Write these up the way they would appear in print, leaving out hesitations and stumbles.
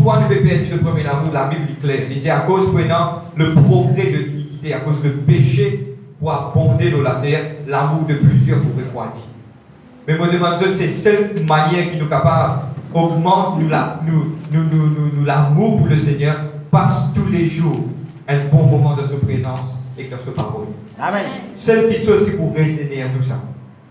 pourquoi nous fait perdre le premier amour, la Bible est claire. Il dit à cause prenant le progrès de l'iniquité, à cause du péché pour abonder dans la terre, l'amour de plusieurs pour refroidir. Mais moi, je demande, c'est cette manière qui nous capable augmente l'amour pour le Seigneur, passe tous les jours un bon moment de sa présence et de sa parole. Amen. C'est une petite chose qui pourrait résonner à nous ça.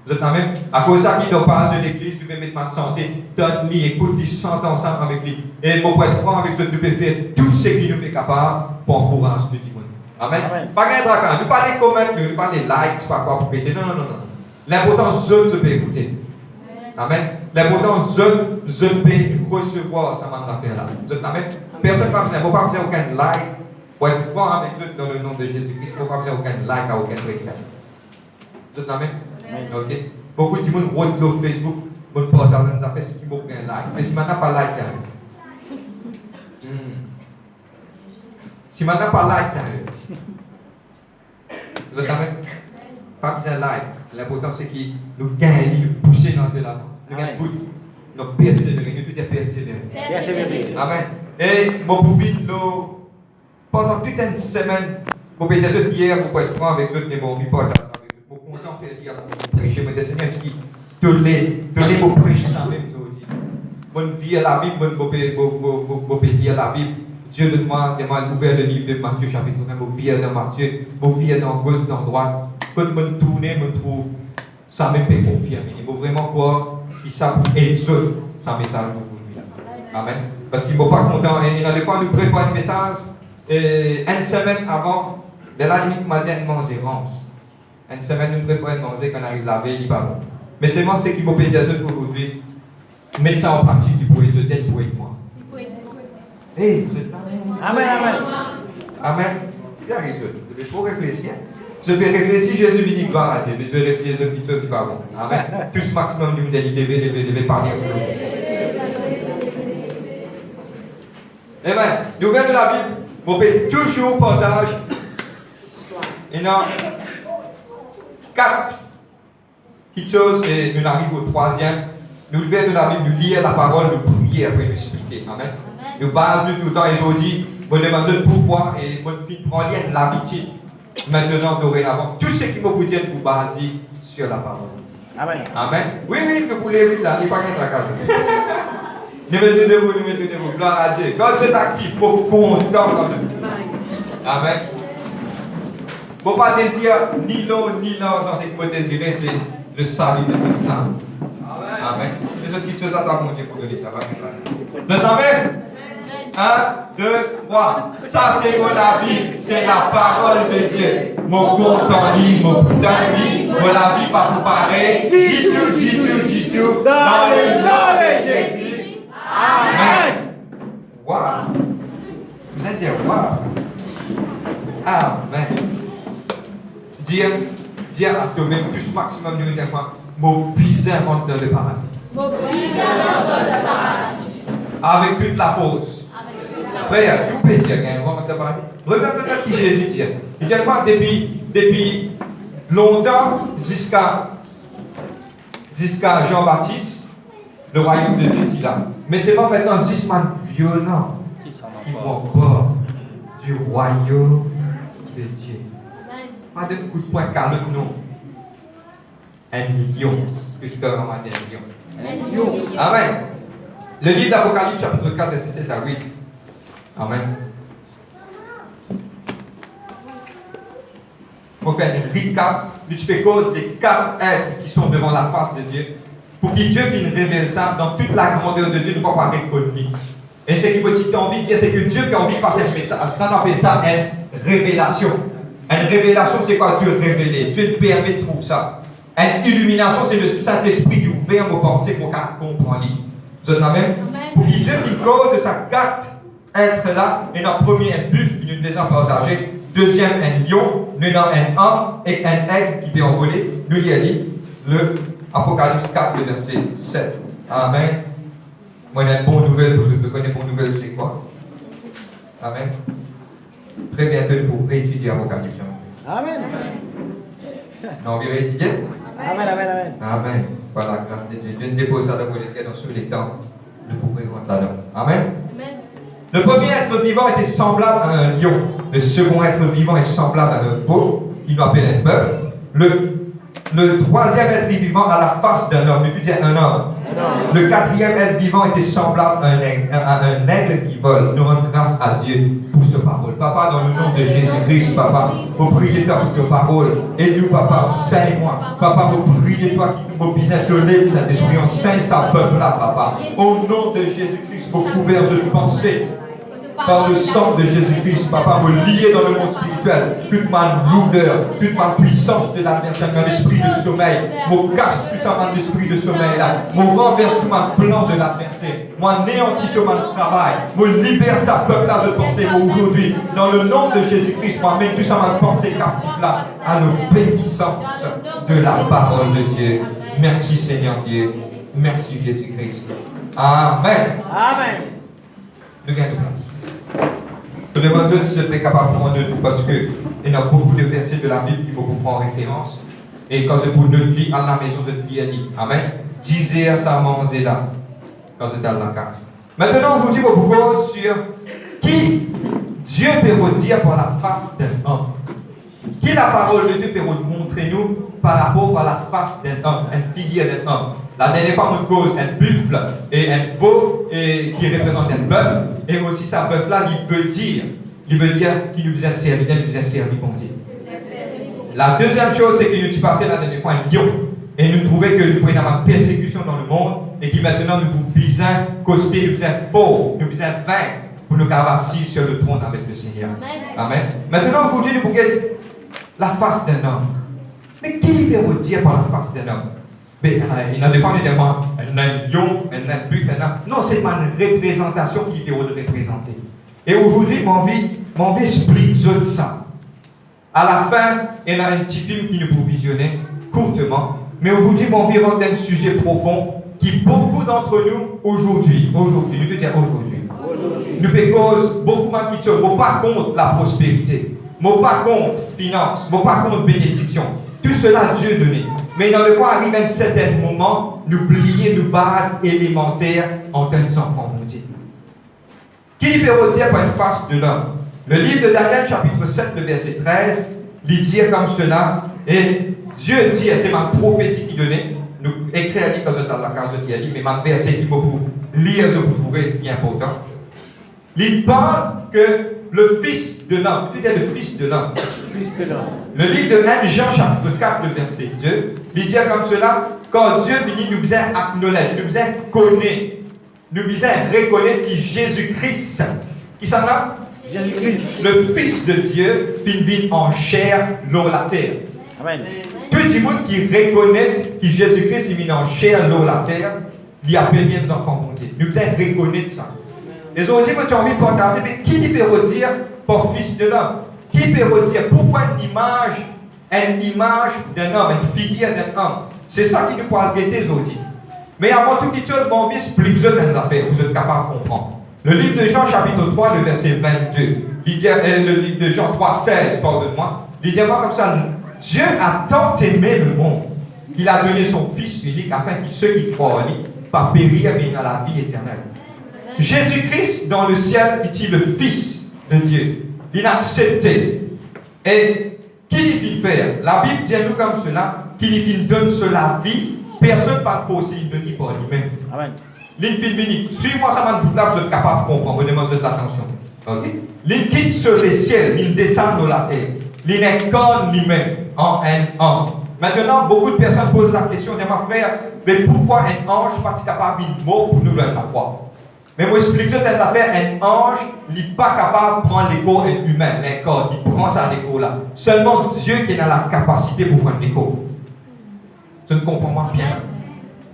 Vous êtes même, à cause de ça, qui ne passe de l'église, tu peux mettre ma santé, donne-lui, écoute-lui, sente ensemble avec lui. Et pour être franc avec eux, tu peux faire tout ce qui nous fait capable pour encourager tout le monde. Amen. Amen. Pas qu'un dragon, nous parlons de commentaires, nous parlons de likes, pas quoi pour péter. Non. L'important, c'est que je peux écouter. Amen. L'important, je peux recevoir ça m'a affaire là. Amen. Personne n'a besoin, pas besoin aucun like. Pour être franc avec eux dans le nom de Jésus-Christ, il ne faut pas besoin aucun like à aucun prédicateur. Amen. Ok. Beaucoup de monde vote sur Facebook, on partage des affaires, c'est qui veut un like. Mais si maintenant pas like, si maintenant pas like, vous êtes amen. Pas besoin de like. L'important c'est qu'il nous gagne, nous pousser dans de l'avant. Nous gagne beaucoup. Nous persévérer, nous tout est persévérer. Amen. Et mon boubine, pendant toute une semaine, vous pouvez dire hier, vous pouvez être franc avec eux, mais bon, vous partage avec eux. Vous content de dire pour prêcher, mais le Seigneur dit, donnez vos prêches ça même aujourd'hui. Mon vie à la Bible, mon pays à la Bible. Dieu demande ouvert le livre de Matthieu, chapitre 1, mon vie dans Matthieu, mon vie dans gauche, dans droite. Quand je tourne, je trouve ça me fait confirmer. Il faut vraiment croire qu'il savent exaucer sa message pour vous. Amen. Parce qu'il ne faut pas content. Et dans les fois, nous préparons un message. Une semaine avant, de la limite, m'a dit manger rance. Une semaine, nous préparons manger quand on arrive la veille, il va bon. Mais c'est moi ce qui m'a payé pour aujourd'hui. Mettre ça en pratique, du pour être tel pour être moi. Hey, Amen, amen. Amen. Il faut réfléchir. Je vais réfléchir, Jésus vient gloire à Dieu. Je vais réfléchir aux petites choses qui vont bon. Amen. Tout ce maximum de nous lever, parler. Amen. Nouvelle de la Bible. Vous faites toujours partage. Il y a 4 petites choses et nous arrivons au 3e. Nous levons de la Bible, nous lisons la parole, nous prions après nous expliquer. Amen. Nous basons tout le temps et aujourd'hui, vous demandez pourquoi et votre vie prend lien l'habitude. Maintenant, dorénavant, tout ce qui vous dire, vous basez sur la parole. Amen. Amen. Oui, vous pouvez lire là, il n'y a pas qu'un tracas. Nous mettons vous, gloire à Dieu. Quand c'est actif, vous content. Amen. Vous pas désirer ni l'eau, ni l'argent, c'est que vous désirez, c'est le salut de toute ça. Amen. Les autres petites choses, ça va monter pour donner, ça va faire ça. Vous amen? 1, 2, 3. Ça, c'est mon Bible, c'est la parole de Dieu. Mon compte en ligne, mon putain de ligne, mon avis pas pour pareil. Dis tout, dans le nom de Jésus. Amen. Wow. Vous allez dire, wow. Amen. Dire à toi-même, tout ce maximum de minutes, mon bizarre monte dans le paradis. Mon bizarre monte dans le paradis. Avec toute la force. Frère, vous pouvez dire, regarde ce que Jésus dit. Il dit quoi depuis longtemps jusqu'à Jean-Baptiste, le royaume de Dieu est là. Mais c'est pas maintenant jusqu'à violent qui vont bord du royaume de Dieu. Pas de coup de poing calotte, non. Un lion, puisque vraiment un lion. Amen. Le livre d'Apocalypse, chapitre 4, verset 7 à 8. Amen. Pour faire un recap, cause des 4 êtres qui sont devant la face de Dieu, pour que Dieu vienne révéler ça dans toute la grandeur de Dieu, ne va pas reconnaître. Et ce qui vous envie de dire, c'est que Dieu qui a envie de passer ce message, ça en fait ça une révélation. Une révélation, c'est quoi Dieu révélé? Dieu te permet de trouver ça. Une illumination, c'est le Saint-Esprit qui ouvre vos pensées pour qu'on comprenne. Vous êtes même? Pour que Dieu qui cause de sa carte être là, et dans le premier, un buffle qui nous déjà partagé, deuxième, un lion, nous avons un homme et un aigle qui peut envoler. Nous y a dit, le Apocalypse 4, le verset 7. Amen. Moi, j'ai une bonne nouvelle, parce que je connais une bonne nouvelle, c'est quoi? Amen. Très bientôt, pour étudier Apocalypse. Amen. Non, on va étudier? Amen, amen, amen. Amen. Par la grâce de Dieu. Dieu nous dépose ça dans les cœurs, dans tous les temps. Nous pouvons rentrer là-dedans. Amen. Amen. Le premier être vivant était semblable à un lion. Le second être vivant est semblable à un veau, qui nous appelle un bœuf. Le troisième être vivant a la face d'un homme. Tu dis un homme. Le quatrième être vivant était semblable à un aigle qui vole. Nous rendons grâce à Dieu pour ce parole. Papa, dans le nom de Jésus-Christ, Papa, vous priez toi pour cette parole. Aide-nous, Papa, enseigne-moi. Papa, vous priez toi qui nous mobilise de l'aide, Saint-Esprit, enseigne sa peuple là, Papa. Au nom de Jésus-Christ, vos couverts de pensée. Par le sang de Jésus-Christ, Papa, me lier dans le monde spirituel, toute ma lourdeur, toute ma puissance de l'adversaire, mon esprit de sommeil, me casse tout ça, mon esprit de sommeil là, me renverse tout mon plan de l'adversaire, moi néantis sur mon travail, me libère sa peuple là, je pensais aujourd'hui, dans le nom de Jésus-Christ, moi mets tout ça, ma pensée captive là, à l'obéissance de la parole de Dieu. Merci Seigneur Dieu, merci Jésus-Christ. Amen. Amen. Nous gagnons grâce. Je demande Dieu si tu es capable de prendre de nous parce qu'il y a beaucoup de versets de la Bible qu'il faut prendre en référence. Et quand je vous le lis à la maison, je te lis à dit. Amen. Disez à sa manger là, quand j'étais à la case. Maintenant, aujourd'hui, je vous pose sur qui Dieu peut vous dire par la face d'un homme. Qui la parole de Dieu peut vous montrer nous par rapport à la face d'un homme, une figure d'un homme. La dernière fois, on cause un buffle et un veau qui représente un bœuf. Et aussi, ce bœuf-là, il veut dire qu'il nous a servi, bon Dieu. La deuxième chose, c'est qu'il nous dit passer la dernière fois un lion. Et nous trouvons que nous prenons une persécution dans le monde et qui maintenant nous pouvons bien coster, nous pouvons fort, nous pouvons vaincre pour nous garder assis sur le trône avec le Seigneur. Amen. Maintenant, aujourd'hui, nous pouvons la face d'un homme. Mais qui veut vous dire par la face d'un homme? Mais il y a des femmes qui disent un lion, un buffle, non, c'est pas une représentation qui veut représenter. Et aujourd'hui, mon vie explique ça. À la fin, il y a un petit film qui nous peut visionner courtement. Mais aujourd'hui, mon vie rentre dans un sujet profond qui beaucoup d'entre nous, aujourd'hui, nous te dire aujourd'hui, nous cause beaucoup de qui ne sont pas contre la prospérité, pas contre finance, pas contre bénédiction. Tout cela, Dieu donné. Mais dans le fois, arrive à un certain moment, nous oublier nos bases élémentaires en tant qu'enfants, mon Dieu. Qui peut dire par une face de l'homme? Le livre de Daniel, chapitre 7, le verset 13, il dit comme cela, et Dieu dit, c'est ma prophétie qui donnait, nous écrit à lui quand je dans la case de dit, mais ma verset qui vous lire, je vous trouver qui est important. Il parle que le fils de l'homme, tu dis le fils de l'homme. Le livre de 1 Jean, chapitre 4, le verset 2, il dit comme cela, quand Dieu finit, nous besoin acknowledge, nous besoin connaître, nous besoin reconnaître que Jésus-Christ, qui s'en va? Jésus-Christ, le Fils de Dieu, finit en chair, l'eau, la terre. Amen. Tout le monde qui reconnaît que Jésus-Christ est mis en chair, l'eau, la terre, il appelle bien les enfants montés. Nous devons reconnaître ça. Et aujourd'hui, tu as envie de partager, mais qui peut dire pour Fils de l'homme? Qui peut dire pourquoi une image d'un homme, une figure d'un homme? C'est ça qui nous peut arrêter aujourd'hui. Mais avant toute chose, mon vie explique je une affaire, vous êtes capable de comprendre. Le livre de Jean, chapitre 3, le verset 22. Le livre de Jean 3, 16, pardonne-moi. Il dit comme ça, Dieu a tant aimé le monde qu'il a donné son Fils unique afin que ceux qui croient en lui, pas périr, mais dans la vie éternelle. Jésus-Christ, dans le ciel, est le Fils de Dieu. Il a accepté. Et qu'il il faire? La Bible dit à nous comme cela, qu'il il donne cela vie, personne ne peut forcer, il ne dit pas lui-même. Amen. L'infini, suis-moi, ça m'a tout là, vous êtes capable de comprendre, vous demandez de l'attention. Ok? Il quitte sur les ciels, il descend dans la terre. Il incarne lui-même en un homme. Maintenant, beaucoup de personnes posent la question, ma frère, mais pourquoi un ange n'est pas capable de mot pour nous le croire? Mais moi, explique cette affaire, un ange n'est pas capable de prendre l'écho humain, un corps, il prend ça l'écho là. Seulement Dieu qui a la capacité pour prendre l'écho. Je ne comprends pas bien.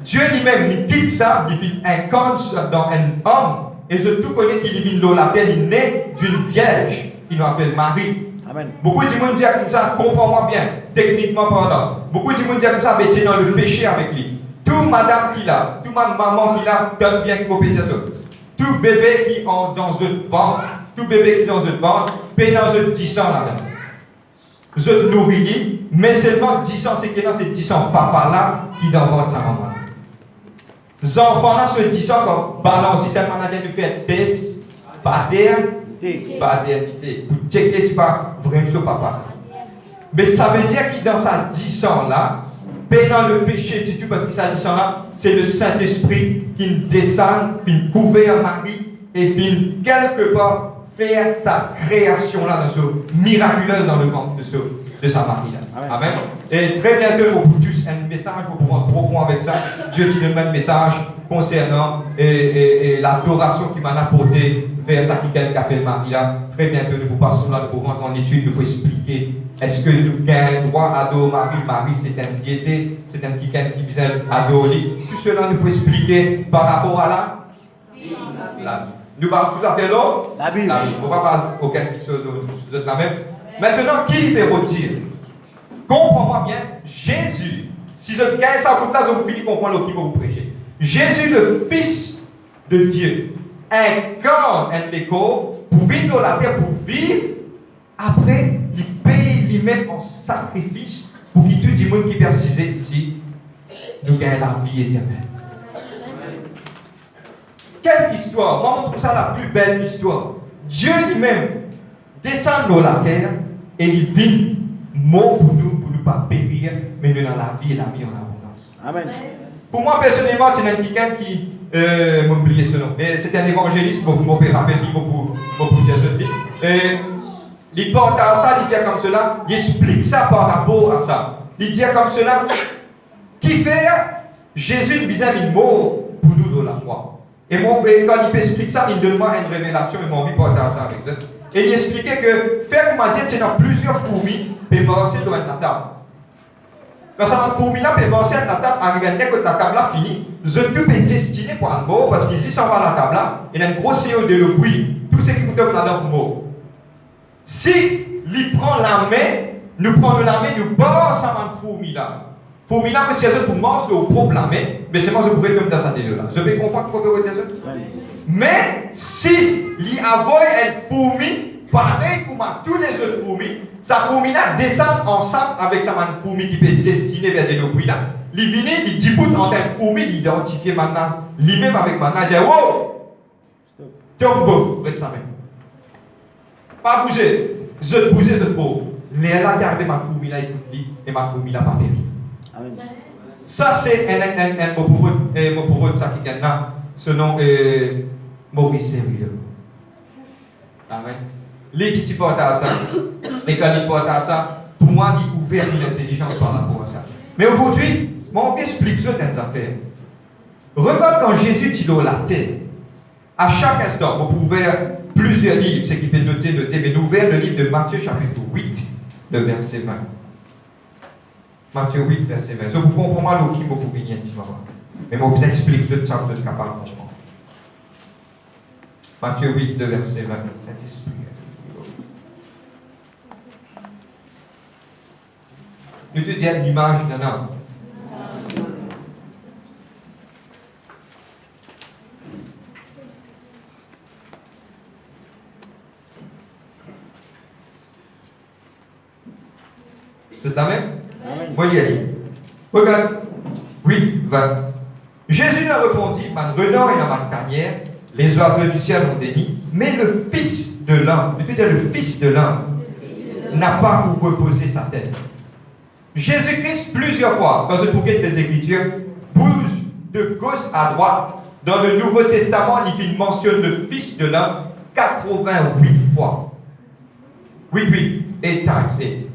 Dieu lui-même, il quitte ça, il incarne dans un homme, et je tout connais qu'il est dans la terre, il naît d'une vierge, qui nous appelle Marie. Amen. Beaucoup de gens disent comme ça, comprends-moi bien, techniquement parlant. Beaucoup de gens disent comme ça, mais tu es dans le péché avec lui. Tout madame qu'il a, tout maman qu'il a, donne bien qu'il faut péter ça. Tout bébé qui est dans un ventre, tout bébé qui est dans un ventre, paye dans un 10 ans là-dedans. Je nourris, mais seulement 10 ans, c'est que c'est 10 ans papa là qui est dans le ventre de sa maman. Les enfants là, sur 10 ans, quand balance, si ça m'a dit de faire test, paternité. Pour checker si pas vraiment son papa. Mais ça veut dire qu'il dans sa 10 ans là, dans le péché du tout, parce que ça 10 ans là, c'est le Saint-Esprit qui descend, qui couvert Marie et qui quelque part faire sa création là, miraculeuse dans le ventre de sa Marie là. Amen. Et très bientôt, pour tous, un message, pour pouvoir profond avec ça. Dieu dit le même message concernant l'adoration qui m'a apporté vers ça qui appelle Marie là. Très bientôt, nous passons là, nous rentrer en étude, nous pouvons expliquer. Est-ce que nous avons droit à adorer Marie? Marie, c'est un diété, c'est un qui vient adorer. Tout cela, nous pouvons expliquer par rapport à la vie. Nous parlons tout à fait l'autre. La Bible. On ne va pas aucun qui vous êtes la même. Maintenant, qui peut redire? Comprends-moi bien, Jésus, si je gagne ça, vous vous finissez de comprendre ce qu'il va vous prêcher. Jésus, le Fils de Dieu, incarne un écho pour vivre dans la terre, pour vivre. Après, il paye lui-même en sacrifice pour qu'il tout le monde qui persiste ici, nous gagnons la vie éternelle. Quelle histoire! Moi, je trouve ça la plus belle histoire. Dieu lui-même descend dans la terre et il vit mort pour ne pas périr, mais nous dans la vie et la vie en abondance. Amen. Pour moi, personnellement, c'est quelqu'un qui m'a oublié ce nom. C'est un évangéliste, mon père rappelle, pour dire ce et il porte à ça, il dit comme cela, il explique ça par rapport à ça. Il dit comme cela, qui fait Jésus vis-à-vis mort pour nous dans la foi. Et quand il explique ça, il donne moi une révélation et m'a envie de porter à ça avec ça. Et il expliquait que faire comme dit, tu as plusieurs fourmis qui peuvent avancer dans la table. Quand ça va fourmi là, peut avancer à la table, arriver dès que la table là finit, je peux être destiné pour un mot, parce qu'ici, si on va à la table là, il y a une grosse CO de le bruit. Tout ce qui peut être dans le mot. Si il prend la main, nous prenons la main, nous balançons à fourmi là. Fourmi là, parce que c'est pour moi, c'est au propre la main, mais c'est moi je pourrais comme dans sa télé là. Je vais comprendre pourquoi vous êtes ça. Mais si il avoue une fourmi, pareil comme tous les autres fourmis, sa fourmi là descend ensemble avec sa fourmi qui peut être destinée vers des bruits là. Il vient, il dit pour en tant que fourmi, il identifie maintenant, lui-même avec maintenant, il dit wow! Tombo, reste la main. Pas bouger, je bouge, je bouge. Mais là, regardez ma fourmi là, écoute-lui, et ma fourmi là, pas péri. Ça, c'est un mot pour eux, ça qui est là, ce nom est Maurice Sérieux. Amen. Les qui portent à ça, et quand ils portent à ça, pour moi, ils ouvrent l'intelligence par rapport à ça. Mais aujourd'hui, moi, on explique certaines affaires. Regarde quand Jésus dit dans la terre, à chaque instant, on peut ouvrir plusieurs livres, ce qui peut noter, mais nous ouvrons le livre de Matthieu, chapitre 8, le verset 20. Matthieu 8, verset 20. Je vous comprends mal au qui vous venir un petit moment. Mais je vous explique ce que ça vous êtes capable de comprendre. Matthieu 8, le verset 20. Saint-Esprit. Nous te disons l'image d'un homme. C'est la même? Voyez. Regarde. 8, 20. Jésus leur répondit, man renard et ma tanière, les oiseaux du ciel ont des nids, mais le Fils de l'homme, le Fils de l'homme, n'a pas où reposer sa tête. Jésus-Christ, plusieurs fois, dans le bouquet des Écritures, bouge de gauche à droite. Dans le Nouveau Testament, il mentionne le Fils de l'homme 88 fois. 8 times 8.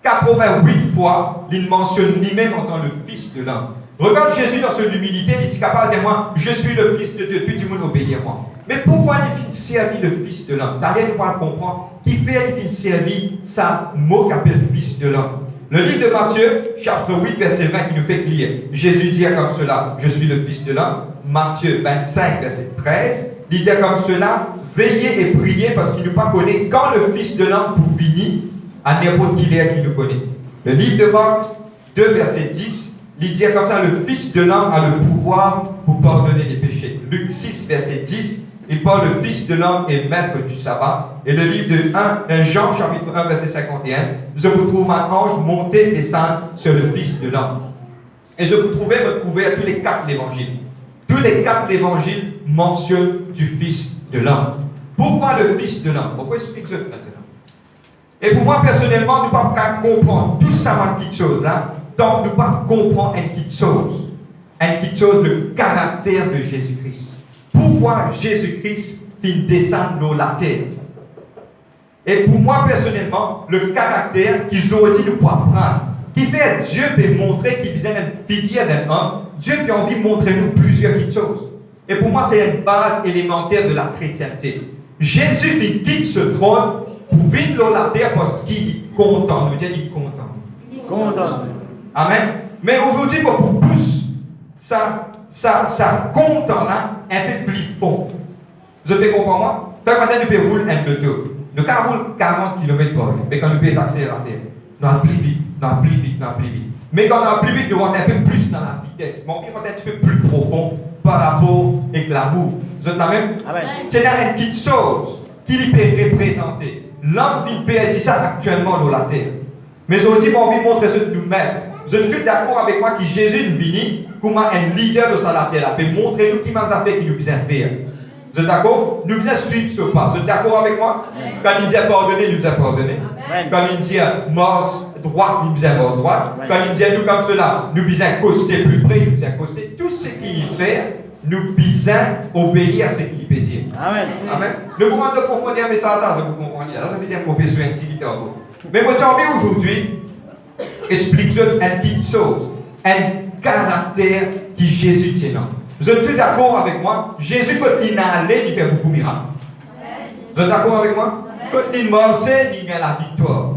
88 fois, il mentionne lui-même en tant que le Fils de l'homme. Regarde Jésus dans son humilité, il dit capable de moi, je suis le Fils de Dieu, tout le monde obéit à moi. Mais pourquoi il finit servir le Fils de l'homme? T'as rien à comprendre. Qui fait il finit servir ça, mot qu'appelle Fils de l'homme? Le livre de Matthieu, chapitre 8, verset 20, qui nous fait lire. Jésus dit comme cela, je suis le Fils de l'homme. Matthieu 25, verset 13, il dit comme cela, veillez et priez parce qu'il ne pas connaît quand le Fils de l'homme pour venir à n'importe qui est qui nous connaît. Le livre de Marc 2, verset 10, il dit comme ça, le Fils de l'homme a le pouvoir pour pardonner les péchés. Luc 6, verset 10, il parle le Fils de l'homme est maître du sabbat. Et le livre de 1 Jean, chapitre 1, verset 51, je vous trouve un ange monter et descendre sur le Fils de l'homme. Et je vous trouvais me couvert tous les 4 évangiles. Tous les 4 évangiles mentionnent du Fils de l'homme. Pourquoi le Fils de l'homme? Pourquoi explique-je maintenant? Et pour moi, personnellement, nous ne pouvons pas comprendre tout ça, une petite chose là, donc nous ne pouvons pas comprendre une petite chose. Une petite chose, le caractère de Jésus-Christ. Pourquoi Jésus-Christ fit descendre dans la terre? Et pour moi, personnellement, le caractère qu'ils ont dit nous pouvons apprendre, qui fait Dieu peut montrer qu'il faisait une figure d'un homme, Dieu peut envie de montrer nous plusieurs petites choses. Et pour moi, c'est une base élémentaire de la chrétienté. Jésus quitte ce trône pour venir dans la terre parce qu'il est content. Nous disons, il est content. Content. Amen. Mais aujourd'hui, pour plus, ça content là, un peu plus fond. Je peux comprendre moi? Fait que maintenant, nous pouvons rouler un moto. Nous pouvons rouler 40 km/h. Mais quand nous pouvons accélérer, nous allons plus vite, nous allons plus vite, nous allons plus vite. Mais quand nous allons plus vite, nous allons un peu plus dans la vitesse. Mais on va être un petit peu plus profond par rapport avec l'amour. Vous êtes la même? C'est une petite chose qu'il peut représenter. L'homme vit dit ça actuellement dans la terre. Mais aujourd'hui, j'ai envie de montrer ce que nous mettons. Je suis d'accord avec moi que Jésus est venu comme un leader de la terre. Il peut montrer nous qui m'a fait qu'il nous faisait faire. Vous êtes d'accord? Nous devons suivre ce pas. Vous êtes d'accord avec moi? Quand il dit pardonner, nous devons pardonner. Quand il dit mort droite, nous devons mort droite. Quand il dit nous comme cela, nous devons accoster plus près, nous devons accoster. Tout ce qu'il fait, nous devons obéir à ce qu'il peut dire. Amen. Amen. Le moment de profondeur, mais ça, vous comprenez. Ça veut dire qu'on peut besoin d'intimité en vous. Mais moi, j'ai envie aujourd'hui, explique-je une petite chose, un caractère qui Jésus tient. Vous êtes tous d'accord avec moi? Jésus, quand il est allé, il fait beaucoup de miracles. Vous êtes d'accord avec moi? Quand il marchait, il a la victoire.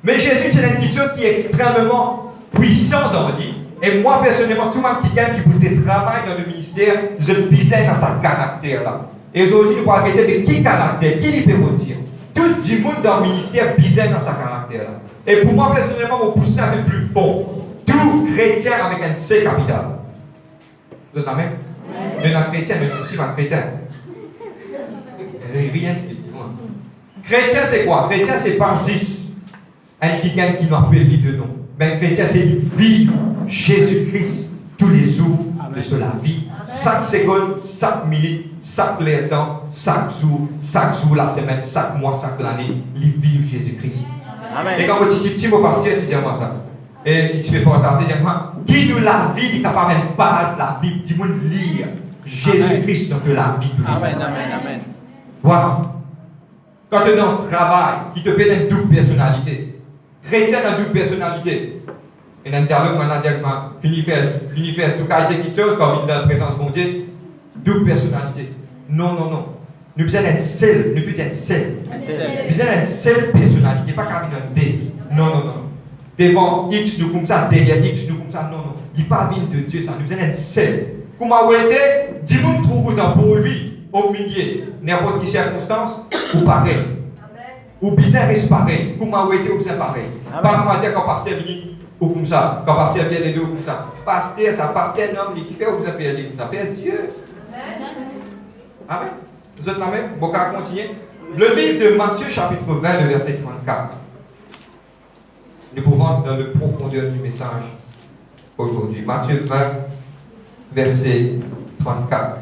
Mais Jésus, c'est une petite chose qui est extrêmement puissante dans la vie. Et moi, personnellement, tout le monde qui travaille dans le ministère, je bizarre dans sa caractère là. Et aujourd'hui, nous allons arrêter de qui caractère, qui il peut vous dire? Tout le monde dans le ministère bizarre dans sa caractère là. Et pour moi, personnellement, on pousse un peu plus fond. Tout chrétien avec un C capital. Vous êtes la même? Mais un chrétien, mais aussi un chrétien. Rien moi. Chrétien, c'est quoi? Chrétien, c'est pas 6. Un quelqu'un qui n'a pas de nom. Mais un chrétien, c'est vivre Jésus-Christ tous les jours de la vie. Chaque seconde, chaque minute, chaque temps, chaque jour la semaine, chaque mois, chaque année, il vit Jésus-Christ. Et quand tu dis, mon pasteur, tu dis moi ça. Et tu peux partager, dis-moi, qui nous la vie, il est capable de base la Bible, du monde lire Jésus-Christ dans la vie. Amen, amen, amen. Voilà. Quand tu es dans le travail, qui te fait une double personnalité. Chrétien a une double personnalité. Et dans le dialogue, maintenant, fini faire tout cas quelque chose, comme il est dans la présence de mon Dieu, double personnalité. Non, non, non. Nous besoin d'être seul, nous besoin d'être seul. Nous besoin d'être seule personnalité, pas comme un D. Non, non, non. Devant X, nous comme ça, derrière X, nous comme ça, non, non. Il n'est pas venu de Dieu, ça. Nous besoin d'être seul. Comment vous êtes, dis-nous, trouve dans pour lui, au milieu, n'importe quelle circonstance, ou pareil. Ou bizarre reste pareil. Comment vous êtes, ou bien pareil. Par exemple, dire quand pasteur vient, ou comme ça. Quand pasteur vient les deux, comme ça. Pasteur, ça, pasteur, non, il qui fait, ou bien faire comme ça. Père Dieu. Amen. Vous êtes là même? Bon, on va continuer. Le livre de Matthieu, chapitre 20, le verset 34. Nous pouvons entrer dans la profondeur du message aujourd'hui. Matthieu 20, verset 34.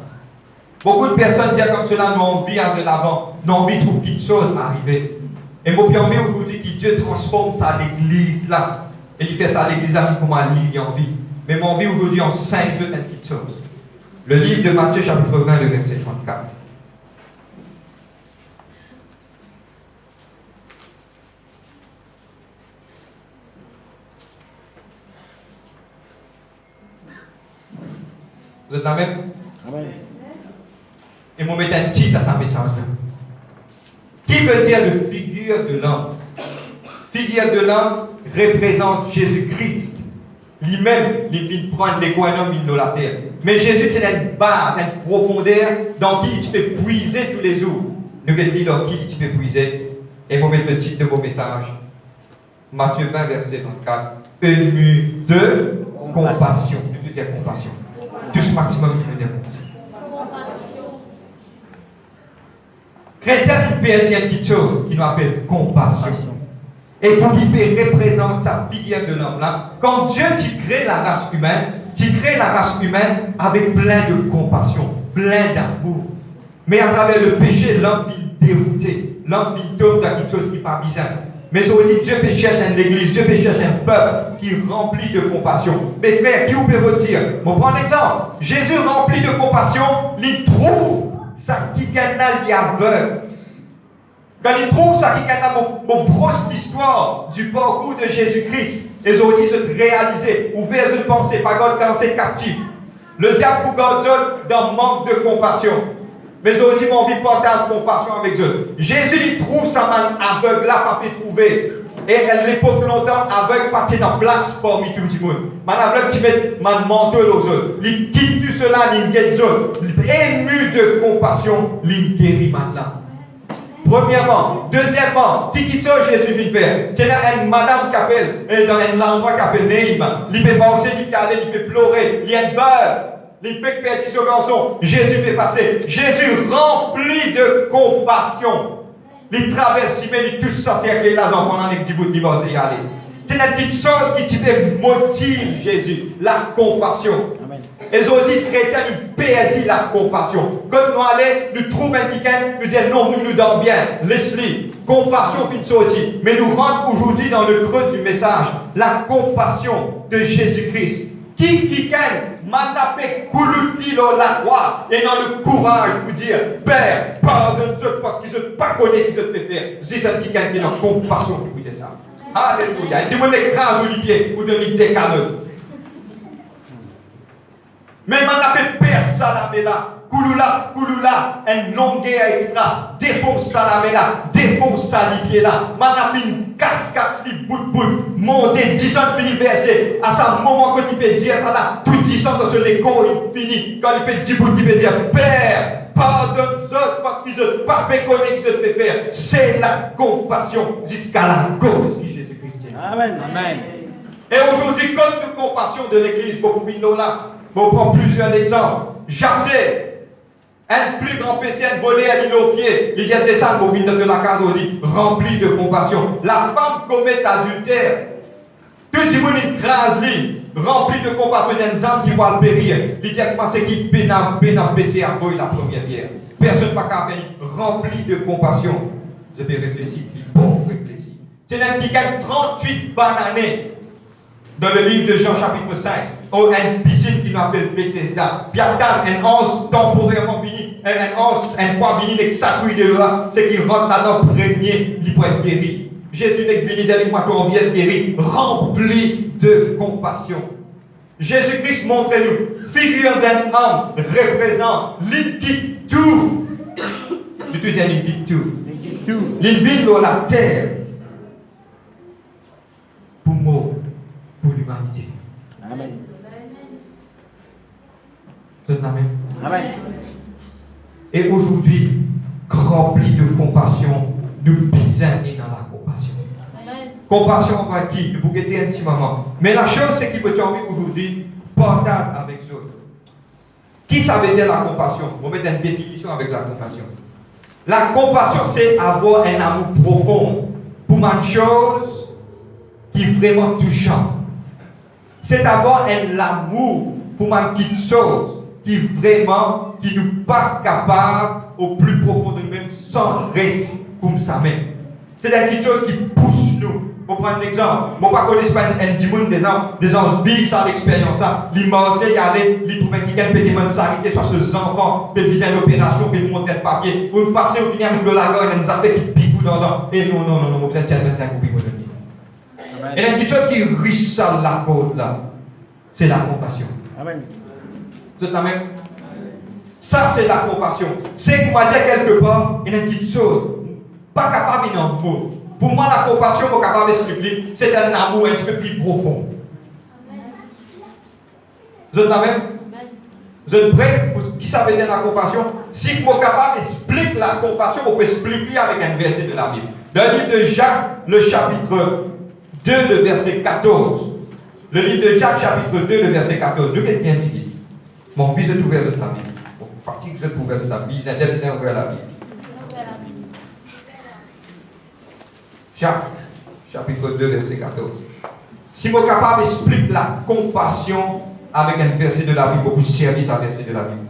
Beaucoup de personnes disent comme cela, nous envie de l'avant, nous envie de trouver quelque chose à arriver. Et moi, j'ai envie aujourd'hui que Dieu transforme ça à l'église là. Et il fait ça à l'église là comme un lit en vie. Mais mon envie aujourd'hui en 5 jeux d'une petite chose. Le livre de Matthieu, chapitre 20, le verset 34. Vous êtes la même? Amen. Et moi, mettre un titre à sa message. Qui veut dire le figure de l'homme? Figure de l'homme représente Jésus-Christ. Lui-même, il vient prendre les homme de la terre. Mais Jésus, c'est une base, une profondeur dans qui tu peux puiser tous les jours. Nous allons dire dans qui tu peux puiser. Et vous mettre le titre de vos messages. Matthieu 20, verset 34. Ému de compassion. Je veux dire compassion. Tout ce maximum qui veut dire compassion. Chrétien qui peut dire quelque chose qui nous appelle compassion. Et pour qu'il représente sa figure de l'homme là, quand Dieu crée la race humaine, tu crées la race humaine avec plein de compassion, plein d'amour. Mais à travers le péché, l'homme vient dérouter. L'homme vient tomber dans quelque chose qui n'est pas bizarre. Mais ça veut dire Dieu peut chercher une église, Dieu peut chercher un peuple qui est rempli de compassion. Mais frère, qui vous peut vous dire? Bon, prends un exemple. Jésus rempli de compassion, il trouve ça qui canal est aveugle. Quand il trouve ça qui canal, mon brosse l'histoire du parcours de Jésus-Christ. Et ça veut dire se réaliser, ouvrir une pensée, pas quand c'est captif. Le diable vous garde dans manque de compassion. Mais aujourd'hui, mon vie partage compassion avec Dieu. Jésus, il trouve sa main aveugle là, pas pu trouver. Et à l'époque longtemps, aveugle partait dans place parmi tout le monde. Man aveugle qui met man manteau aux autres. Il quitte tout cela, il guérit les autres. Ému de compassion, il guérit maintenant. Premièrement. Deuxièmement, qui quitte ça, Jésus vient faire. C'est une madame qui appelle, dans un endroit qui appelle Néhim. Il peut penser, il peut aller, il peut pleurer. Il y a une veuve. Il fait que perdre ce garçon. Jésus fait passer. Jésus rempli de compassion. Il traverse, il touche ça, c'est que les enfants dans les petits bouts de divorce y aller. C'est une petite chose qui motive Jésus. La compassion. Amen. Et aussi, chrétiens, nous perdons la compassion. Quand nous allons, nous trouvons un week-end, nous disons non, nous dormons bien. Laisse-les. Compassion fin de sortir. Mais nous rentrons aujourd'hui dans le creux du message. La compassion de Jésus-Christ. Qui m'a tapé couloutilo la croix et dans le courage pour dire Père, pardonne-toi parce qu'ils ne pas connaître ce qu'ils peuvent faire. C'est ça qui est dans compassion qui vous dit ça. Alléluia. Il dit écrase les pieds ou donne des canaux. Mais m'a tapé Père Salamela. Kouloula, un longueur extra, défonce ça la là, défonce ça les pieds là, manapine, casse, li bout, monter, 10 ans fini verser, à ce moment quand il peut dire ça là, tout 10 ans dans ce l'écho, il finit, quand il peut dire bout, il peut dire, Père, pardonne-moi parce qu'ils ne pas connaître ce que je peux faire, c'est la compassion jusqu'à la cause qui Jésus-Christ. Amen. Amen. Et aujourd'hui, comme de compassion de l'église, pour vous là, on prend plusieurs exemples. Jassé, un plus grand PCN volé à l'île au pied. Il y a des gens qui viennent de la case aussi, remplis de compassion. La femme commet adultère. Tout le monde écrase lui, rempli de compassion. Il y a des gens qui vont le périr. Il dit à moi, c'est qui peine à PC à la première pierre. Personne n'a pas venir rempli de compassion. Je vais réfléchir, bon réfléchir. C'est un qui gagne 38 bananes dans le livre de Jean chapitre 5. Une piscine qui nous appelle Bethesda. Puis attends, un ange temporairement venu, un ange, une fois venu avec sa couille de là, c'est qu'il rentre là-dedans premier, il peut être guéri. Jésus n'est venu derrière moi qu'on vienne guéri, rempli de compassion. Jésus-Christ montre-nous, figure d'un homme représente l'inquiétude tout. Je te dis l'inquiétude. L'invite dans la terre pour moi, pour l'humanité. Amen. Amen. Amen. Et aujourd'hui, rempli de compassion, nous pisons dans la compassion. Amen. Compassion envers qui? Nous pouvons un petit moment. Mais la chose, c'est qu'il peut envie aujourd'hui, partage avec les autres. Qui ça veut dire la compassion? On va mettre une définition avec la compassion. La compassion, c'est avoir un amour profond pour une chose qui est vraiment touchante. C'est avoir un amour pour une petite chose qui vraiment, qui nous pas capable au plus profond de nous-mêmes sans rester comme ça même. C'est une petite chose qui pousse nous. Pour prendre un exemple, je ne connais pas un dimanche des gens vivent sans l'expérience. Ils marchent, ils trouvent quelqu'un qui peut s'arrêter sur ces enfants, peut viser une opération, peut montrer le papier. Vous passez au final de la gueule, il y a des affaires qui piquent dans et non, vous êtes 25 ou et il y a quelque chose qui riche ça la côte là. C'est la compassion. Amen. Ça, c'est la compassion. C'est qu'on va dire quelque part, il y a quelque chose. Pas capable d'un mot. Pour moi, la compassion, on est capable d'expliquer, c'est un amour un petit peu plus profond. Vous êtes là même? Vous êtes prêts? Qui ça veut dire la compassion? Si on est capable d'expliquer la compassion, on peut expliquer avec un verset de la Bible. Dans le livre de Jacques, le chapitre 2, le verset 14. Le livre de Jacques, chapitre 2, le verset 14. Nous, qu'est-ce qu'il dit? Mon fils est ouvert de ta Bible. Mon fatigue, vous êtes ouvert de ta Bible. Ils ont ouvert la Bible. Jacques, chapitre 2, verset 14. Si vous êtes capable d'expliquer la compassion avec un verset de la Bible, beaucoup de service à verset de la Bible.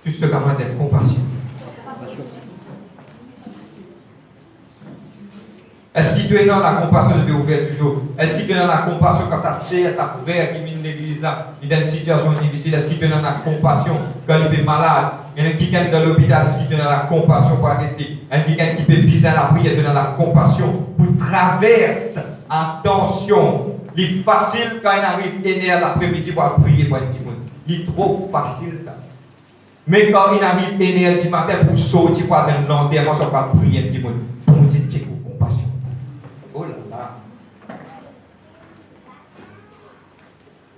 tout ce comment d'être compassion. Est-ce qu'il te donne la compassion de ouvrir toujours? Est-ce qu'il te donne la compassion quand ça sert sa frère qui vient de l'église là, il est dans une situation difficile? Est-ce qu'il te donne la compassion quand il est malade? Il y a quelqu'un dans l'hôpital, est-ce qu'il te donne la compassion pour arrêter? Il y a quelqu'un qui peut piser la prière, il te donne la compassion pour traverser. Attention, il est facile quand il arrive énervé l'après-midi pour prier pour un petit monde. Il est trop facile ça. Mais quand il arrive énervé du matin pour sortir pour aller dans l'enterrement, ça va prier un petit monde. Bon Dieu, check pour compassion. Oh là là.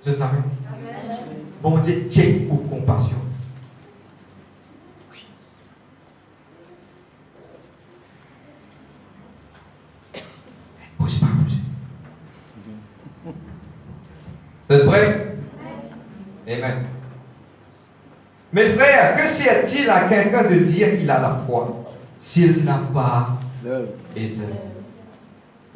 Je t'amène. Bon Dieu, check pour compassion. Bouge pas, bouge. Vous êtes prêts? Amen. Mes frères, que sert-il à quelqu'un de dire qu'il a la foi s'il n'a pas les œuvres?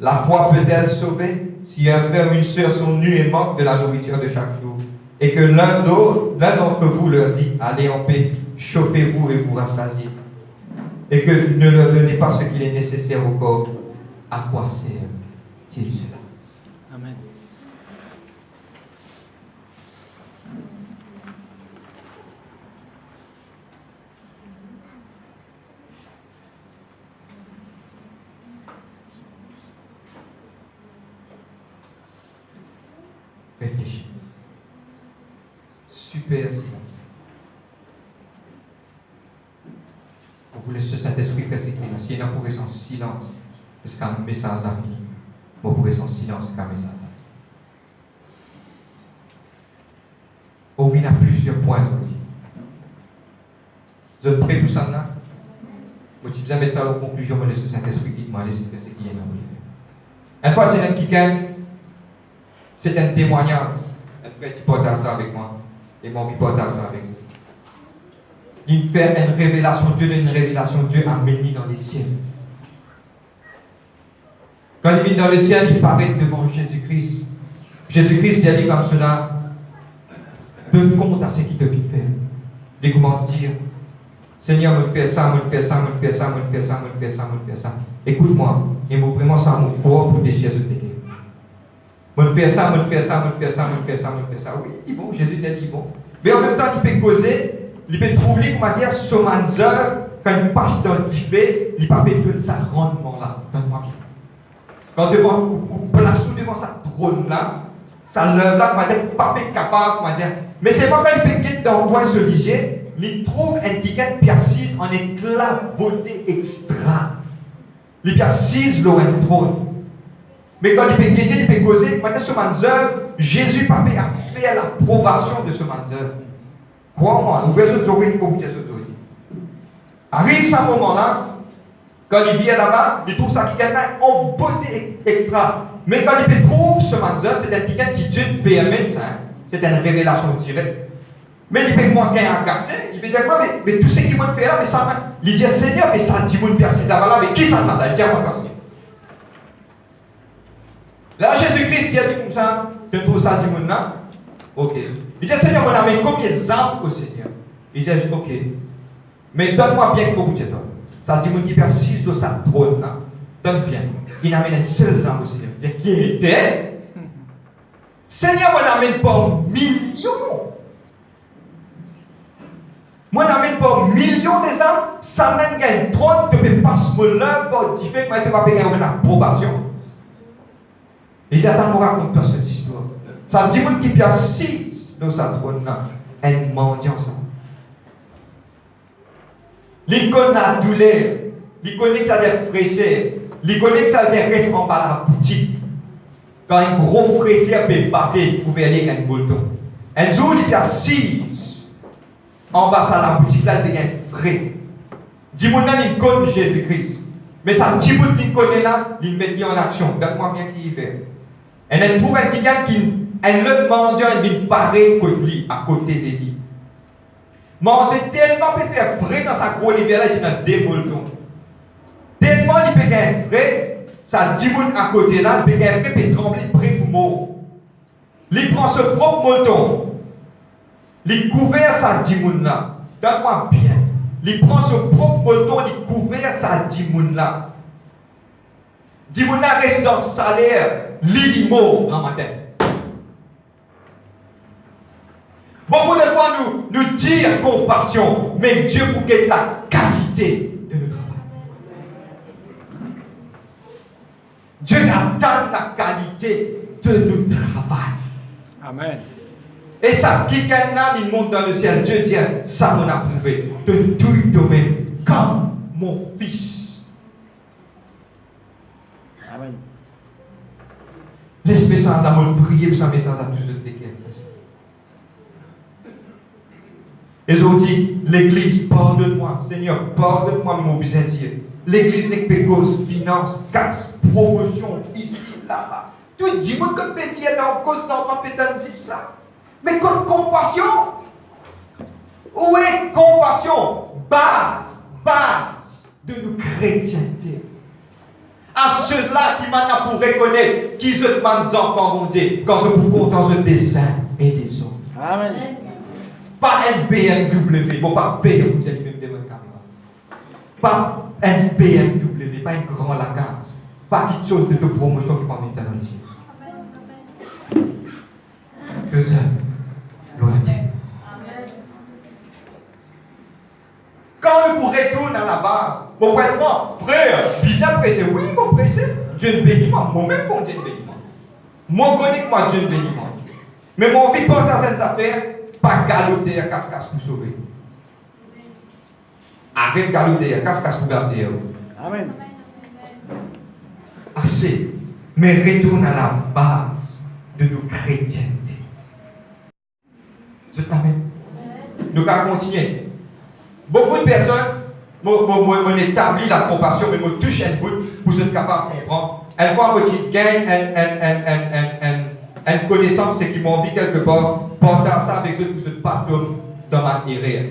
La foi peut-elle sauver si un frère ou une sœur sont nus et manquent de la nourriture de chaque jour et que l'un d'entre vous leur dit allez en paix, chauffez-vous et vous rassasiez et que ne leur donnez pas ce qu'il est nécessaire au corps? À quoi sert-il cela? Amen. Réfléchis. Super silence. Vous voulez ce Saint-Esprit faire ce qu'il a. Si il a pour son silence, est-ce qu'un message à venir? Vous pouvez son silence, qu'un message à venir. Il y a plusieurs points aussi. Vous êtes prêts pour ça là? Vous avez mettre ça en conclusion, vous laissez le Saint-Esprit qui m'a laissé faire ce qu'il y a dans. Une fois, tu as quelqu'un. C'est un témoignage. Un frère qui partage ça avec moi. Et moi qui partage ça avec vous. Il fait une révélation. Dieu donne une révélation. Dieu a béni dans les ciels. Quand il vient dans le ciel, il paraît devant Jésus-Christ. Jésus-Christ, il a dit comme cela. Donne compte à ce qu'il te vient faire. Il commence à dire Seigneur, me fais ça, me fais ça, me fais ça, me fais ça, me fais ça, me fais ça. Écoute-moi. Et moi vraiment ça mon corps pour déchirer ce péché. Me faire ça, me faire ça, me faire ça, me faire ça, me faire ça. Oui, il est bon, Jésus t'a dit bon. Mais en même temps, il peut causer, il peut trouver, comment dire, son œuvre, quand il passe dans le fait, il ne peut pas donner ça rendement là. Donne-moi bien. Quand devant, ou place devant sa trône là, ça l'œuvre là, comment dire, pas capable, comment dire. Mais c'est pas quand il peut quitter dans le point religieux, il trouve un ticket persiste en éclat, beauté extra. Il persiste dans un trône. Mais quand il peut guider, il peut causer, quand ce manœuvre, Jésus a fait l'approbation de ce manœuvre. Crois-moi, nous faisons aujourd'hui pour vous dire aujourd'hui. Arrive ce moment-là, quand il vient là-bas, il trouve ça qui est en beauté extra. Mais quand il peut trouver ce manœuvre, c'est un ticket qui Dieu permet, c'est une révélation directe. Mais il peut commencer à casser, il peut dire quoi, mais tout ce qu'il m'a fait là, mais ça, il dit Seigneur, mais ça dit mon persiste là-bas, mais qui ça m'a ça? Il dit à moi parce que. Là, Jésus-Christ qui a dit comme ça, tu trouves ça, dit mon nom. Ok. Il dit Seigneur, mon ami, combien d'âmes au Seigneur? Il dit ok. Mais donne-moi bien pour vous dire. Ça dit mon qui persiste de sa trône là. Donne bien. Il n'amène une seule âme au Seigneur. Il dit qui était? Seigneur, moi n'amène pas millions. Moi n'amène pas millions des âmes. Ça n'a qu'un trône, tu ne peux pas se l'œuvre, tu fais que tu ne peux pas payer une approbation. Il dit, attends, on raconte pas cette histoire. Ça dit, moi qui persiste dans sa trône là, un mendiant ça. Il connaît la douleur, il connaît que ça devient fraîcheur, il connaît que ça devient rester en bas de la boutique. Quand un gros fraîcheur peut battre, pour aller avec un bouton. Un jour, il persiste en bas de la boutique là, il devient frais. Dis-moi, il connaît Jésus-Christ. Mais ça dit, moi qui connaît là, il met en action. Donne-moi bien qui y fait. Et elle trouve quelqu'un qui, un autre mendiant, il paraît à côté de lui. Mendiant tellement peut faire frais dans sa gros l'hiver, il a des voltons. Tellement il peut faire frais, ça dit à côté là, il peut faire frais, il peut trembler près pour mort. Il prend ce propre molton, il couvert ça dit là. donne-moi bien. Il prend son propre bouton, il couvert sa dimoun-là. Dimoun-là reste dans le salaire, l'ilimo en matin. Beaucoup de fois, nous dire compassion, mais Dieu pour qu'il y ait la qualité de notre travail. Dieu attend la qualité de notre travail. Amen. Et ça, qui gagne là, il monte dans le ciel. Dieu dit, ça m'en a prouvé de tout domaine, comme mon fils. Amen. Laisse message à moi prier pour ça, message à tous les lesquels. Ils ont dit, l'église, pardonne-moi, Seigneur, pardonne-moi, mon besoin de dire. L'église n'est que cause, finance, casse, promotion, ici, là-bas. Tout le monde comme pépier dans cause, dans ma pétane, ça. Mais comme compassion, où est compassion? Base de nos chrétienté. À ceux-là qui m'en pour reconnaître qui sont mes enfants vont dire, quand je vous compte dans un dessein et des autres. Amen. Pas un BMW, il ne faut pas payer pour dire même devant la caméra. Pas un BMW, pas un grand lacage. Pas quelque chose de promotion qui va venir dans les yeux. Que ça, gloire à Dieu. Quand on retourne à la base, mon frère, bizarre pressé, oui, mon pressé, Dieu bénit moi, moi-même, mon Dieu bénit moi. Mon connaît moi, Dieu bénit moi. Mais mon vie porte dans cette affaire, pas galoper à casse-casse pour sauver. Arrête de galoper à casse-casse pour garder. Amen. Assez. Mais retourne à la base de nos chrétientés. Je t'amène. Nous allons continuer. Beaucoup de personnes m'ont établi la compassion, mais m'ont touché un bout pour être capable de comprendre. Une fois que tu gagnes une connaissance et qui m'ont envie quelque part, porter ça avec eux pour ne pas dans ma erreur.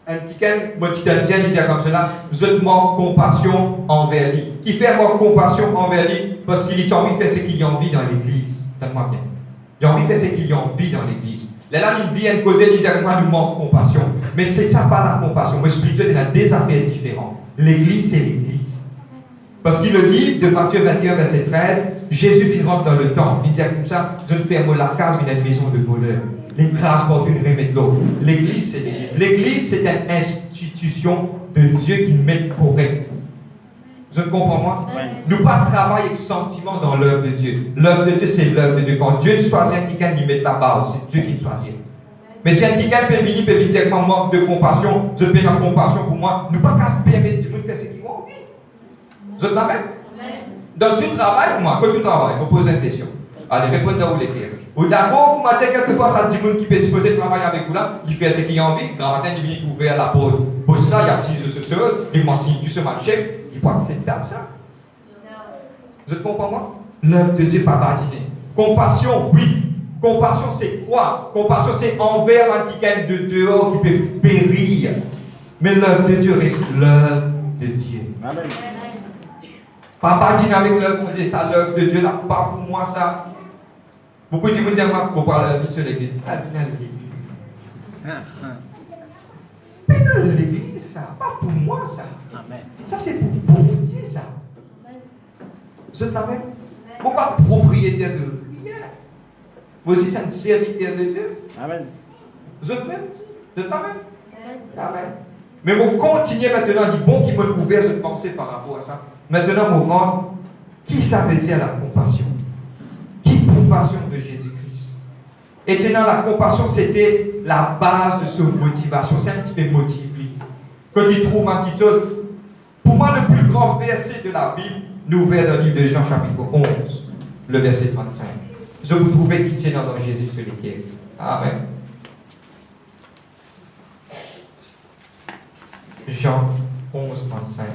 Un petit moi, il dit comme cela, je manque compassion envers lui. Qui fait avoir compassion envers lui parce qu'il a envie de faire ce qu'il a envie dans l'église. Donne-moi bien. Il a envie de faire ce qu'il a envie dans l'église. Là, il vient causer, il dit que moi, nous manque compassion. Mais c'est ça, pas la compassion. Mais spirituel, il y a des affaires différentes. L'église, c'est l'église. Parce que le livre de Matthieu 21, verset 13, Jésus il rentre dans le temple. Il dit comme ça, je ne ferme la case, mais une maison de voleurs. Les grâces portent une remettre l'autre. L'église, c'est l'église. L'église, c'est une institution de Dieu qui nous met correct. Vous comprenez moi? Nous pas travailler avec sentiment dans l'œuvre de Dieu. L'œuvre de Dieu, c'est l'œuvre de Dieu. Quand Dieu choisit quelqu'un, il met la base. C'est Dieu qui le choisit. Mais si quelqu'un peut venir dire qu'on manque de compassion, je paie la compassion pour moi, nous pas qu'à permettre de faire ce qu'il a envie. Vous êtes là-même? Dans tout travail, moi, quand tu travailles, je vous pose une question. Allez, répondez dans vous les questions. Ou d'accord, vous m'avez dit quelque part, ça dit qui peut supposer travailler avec vous là, il fait ce qu'il a envie, grand matin, il vient ouvrir la porte. Pour ça, il y a 6 de ce chose, il m'a signé tout ce marché, il faut acceptable ça. Vous êtes comprenez moi? L'œuvre de Dieu pas badiner. Compassion, oui. Compassion, c'est quoi? Compassion, c'est envers quelqu'un de dehors qui peut périr. Mais l'œuvre de Dieu reste l'œuvre de Dieu. Amen. Pas badiner avec l'œuvre de Dieu, ça l'œuvre de Dieu là, pas pour moi ça. Beaucoup de gens disent, vous parlez de l'église. Ah, venez à l'église. Venez à l'église, ça. Pas pour moi, ça. Amen. Ça, c'est pour Dieu, ça. Vous êtes la même? Vous n'êtes pas propriétaire de rien. Vous aussi, c'est un serviteur de Dieu. Amen. Vous êtes même? Vous êtes la même? Amen. Mais vous continuez maintenant, il bon qui me ouvert cette pensée par rapport à ça. Maintenant, vous rendre, qui ça veut dire la compassion? Qui compassion de Jésus-Christ? Et maintenant, la compassion, c'était la base de son motivation. C'est un petit peu motivé. Quand il trouve un petit chose, pour moi, le plus grand verset de la Bible, nous ouvert dans le livre de Jean, chapitre 11, le verset 35. Je vous trouvais qui tient dans Jésus sur les quais. Amen. Jean 11, 35.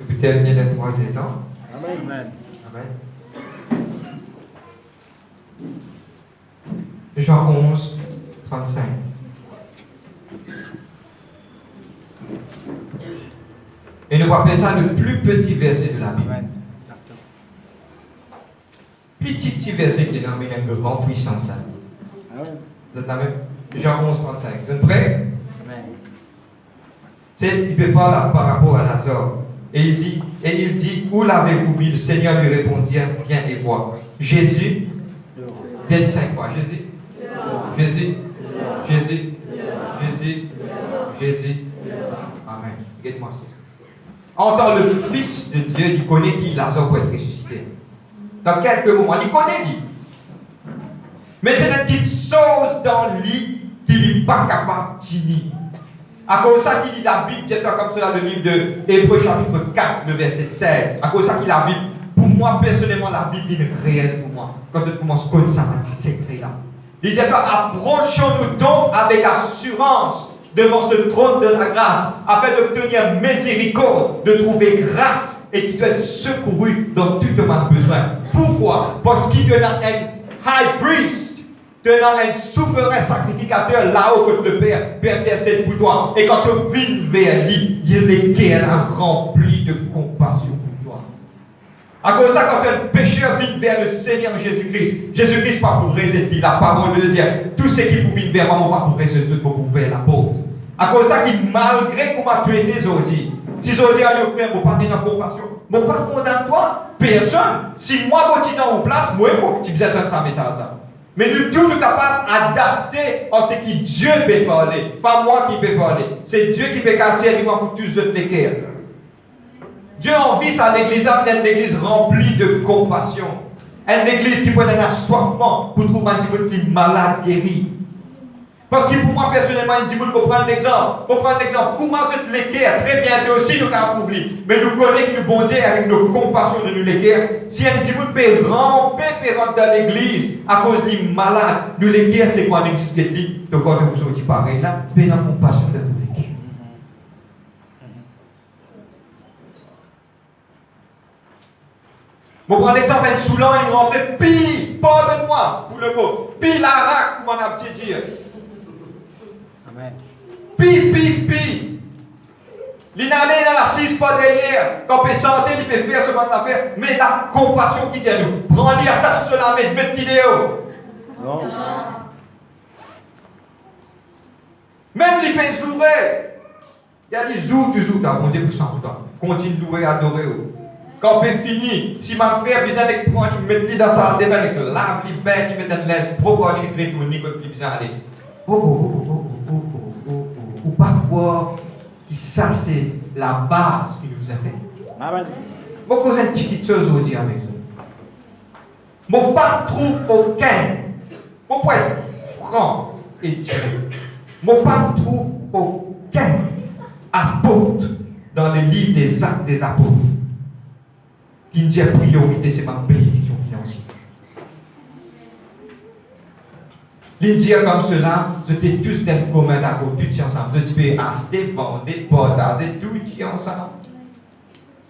Et puis terminer le troisième temps. Amen. Amen. Amen. Jean 11, 35. Et nous appelons ça le plus petit verset de la Bible. Amen. Petit verset qui est dans une grande puissance. Amen. Vous êtes là même? Jean 11, 35. Vous êtes prêts? Amen. Il peut faire là par rapport à Lazare. Et il dit, où l'avez-vous mis? Le Seigneur lui répondit, viens et vois. Jésus, j'ai dit 5 fois. Jésus, Jésus, Jésus, Jésus, Jésus. Amen. Regarde-moi ça. En tant que le Fils de Dieu, il connaît qui Lazare peut être ressuscité. Dans quelques moments, il connaît lui. Mais c'est une petite chose dans lui qu'il n'est pas capable de dire. À cause de ça qu'il lit la Bible, j'ai fait comme cela le livre de Hébreux chapitre 4, le verset 16. À cause de ça qu'il lit la Bible, pour moi personnellement, la Bible est réelle pour moi. Quand je commence à connaître ça, c'est secret là. Il dit approchons-nous donc avec assurance devant ce trône de la grâce, afin d'obtenir miséricorde, de trouver grâce et qui doit être secouru dans tout notre besoin. Pourquoi? Parce qu'il doit être un high priest, tenant un souverain sacrificateur là-haut que le Père intercède pour toi. Et quand tu viens vers lui, il est qu'elle a rempli de compassion pour toi. À cause de ça, quand un pécheur vient vers le Seigneur Jésus-Christ, Jésus-Christ pas pour résister la parole de Dieu. Tout ce qui vous vient vers moi, pas pour résister, pour ouvrir la porte. À cause de ça, malgré comment tu étais aujourd'hui, si aujourd'hui a le frère, vous parlez dans la compassion, vous ne pas condamner toi, personne. Si moi, je suis dans une place, moi, je suis besoin de ça, ça. Mais nous tous nous capables d'adapter à ce que Dieu peut parler. Pas moi qui peux parler. C'est Dieu qui peut casser les pour tous les cœurs. Dieu a envie à l'église, une église remplie de compassion. Une église qui peut donner un assoiffement pour trouver un petit peu qui est malade, guéri. Parce que pour moi, personnellement, il dit, vous pouvez prendre l'exemple. Pour prendre l'exemple, comment cette l'équerre, très bientôt aussi, nous avons approuvé. Mais nous connaissons que nous bon Dieu avec nos compassions de nous l'équerre. Si un petit peu peut ramper, peut rentrer dans l'église, à cause des malades, nous l'équerre, c'est quoi l'existe de lui. Donc, quand vous dit pareil là, peut dans compassion de nous l'équerre. Bon, prendre l'exemple, un soulant, il rentre, pis, pardonne-moi, pour le mot, pis l'arac, comme on a petit dire. Amen. Pi. Il n'a dans la 6 pas derrière. Quand il peut santé, il peut faire ce qu'on a fait. Mais la compassion qui tient nous. Prends-lui, attache sur la main, mets vidéo. Non. Même il peut s'ouvrir. Il a dit, zou, tu t'as bon Dieu pour ça, tout ça. Continue de louer, adorer. Quand il fini, si ma frère besoin de prendre, il met dans sa débat, il lave, il baigne, il met dans l'aise, propre, il retourne, il besoin d'aller. Ou pas croire que ça c'est la base qui nous a fait. Amen. Je vais poser une petite chose aujourd'hui avec vous. Je ne trouve aucun. Je peux être franc et dire. Je ne trouve aucun apôtre dans le livre des Actes des Apôtres qui me dit la priorité c'est ma bénédiction financière. Les dire comme cela, vous êtes tous d'un commun d'accord, tous ensemble. Vous êtes acheter, vendre, partager, tout ensemble.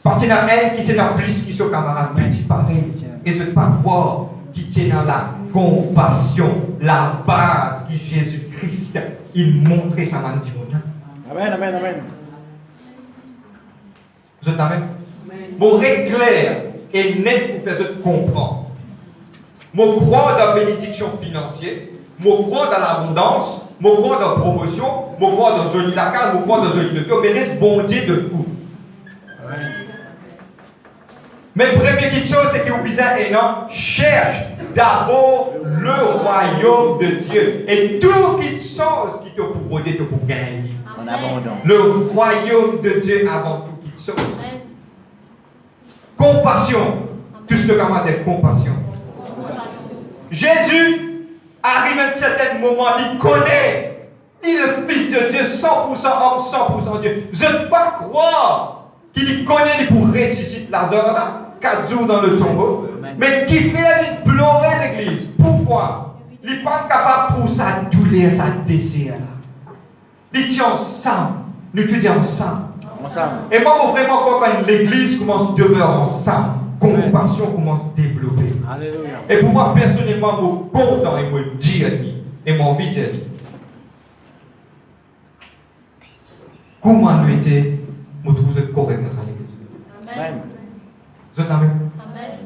Parce qu'il y en a un qui est dans plus qui sont camarades, petit pareil. Et je ne veux pas croire qui tient dans la compassion, la base qui Jésus-Christ, il montrait sa main du monde. Amen, amen, amen. Vous êtes amen? Mon règle clair et net pour faire ce comprendre. Mon croire dans la bénédiction financière. Je crois dans l'abondance, je crois dans la promotion, je crois dans joli la case, je crois dans joli le cœur, mais laisse bon Dieu de tout. Amen. Mais première petite chose, c'est que vous besoin et non, cherche d'abord le royaume de Dieu. Et toute petite chose qui te pour voter, te pour gagner. En abondance. Le royaume de Dieu avant toute petite chose. Compassion. Tout ce que l'on a dit, compassion. Jésus arrive à un certain moment, il connaît, il est le Fils de Dieu, 100% homme, 100% Dieu. Je ne peux pas croire qu'il connaît pour ressusciter Lazare là, 4 jours dans le tombeau, mais qui fait pleurer l'église. Pourquoi? Il n'est pas capable pour sa douleur, sa désir là. Il tient ensemble, nous tout disons ensemble. Et moi, je vraiment croire quand l'église commence à demeurer ensemble, compassion commence à développer. Alléluia. Et pour moi, personnellement, je suis content et je dis à lui, et mon vie à lui. Comment nous était je trouve ça correct dans sa église. Amen. Vous êtes amen?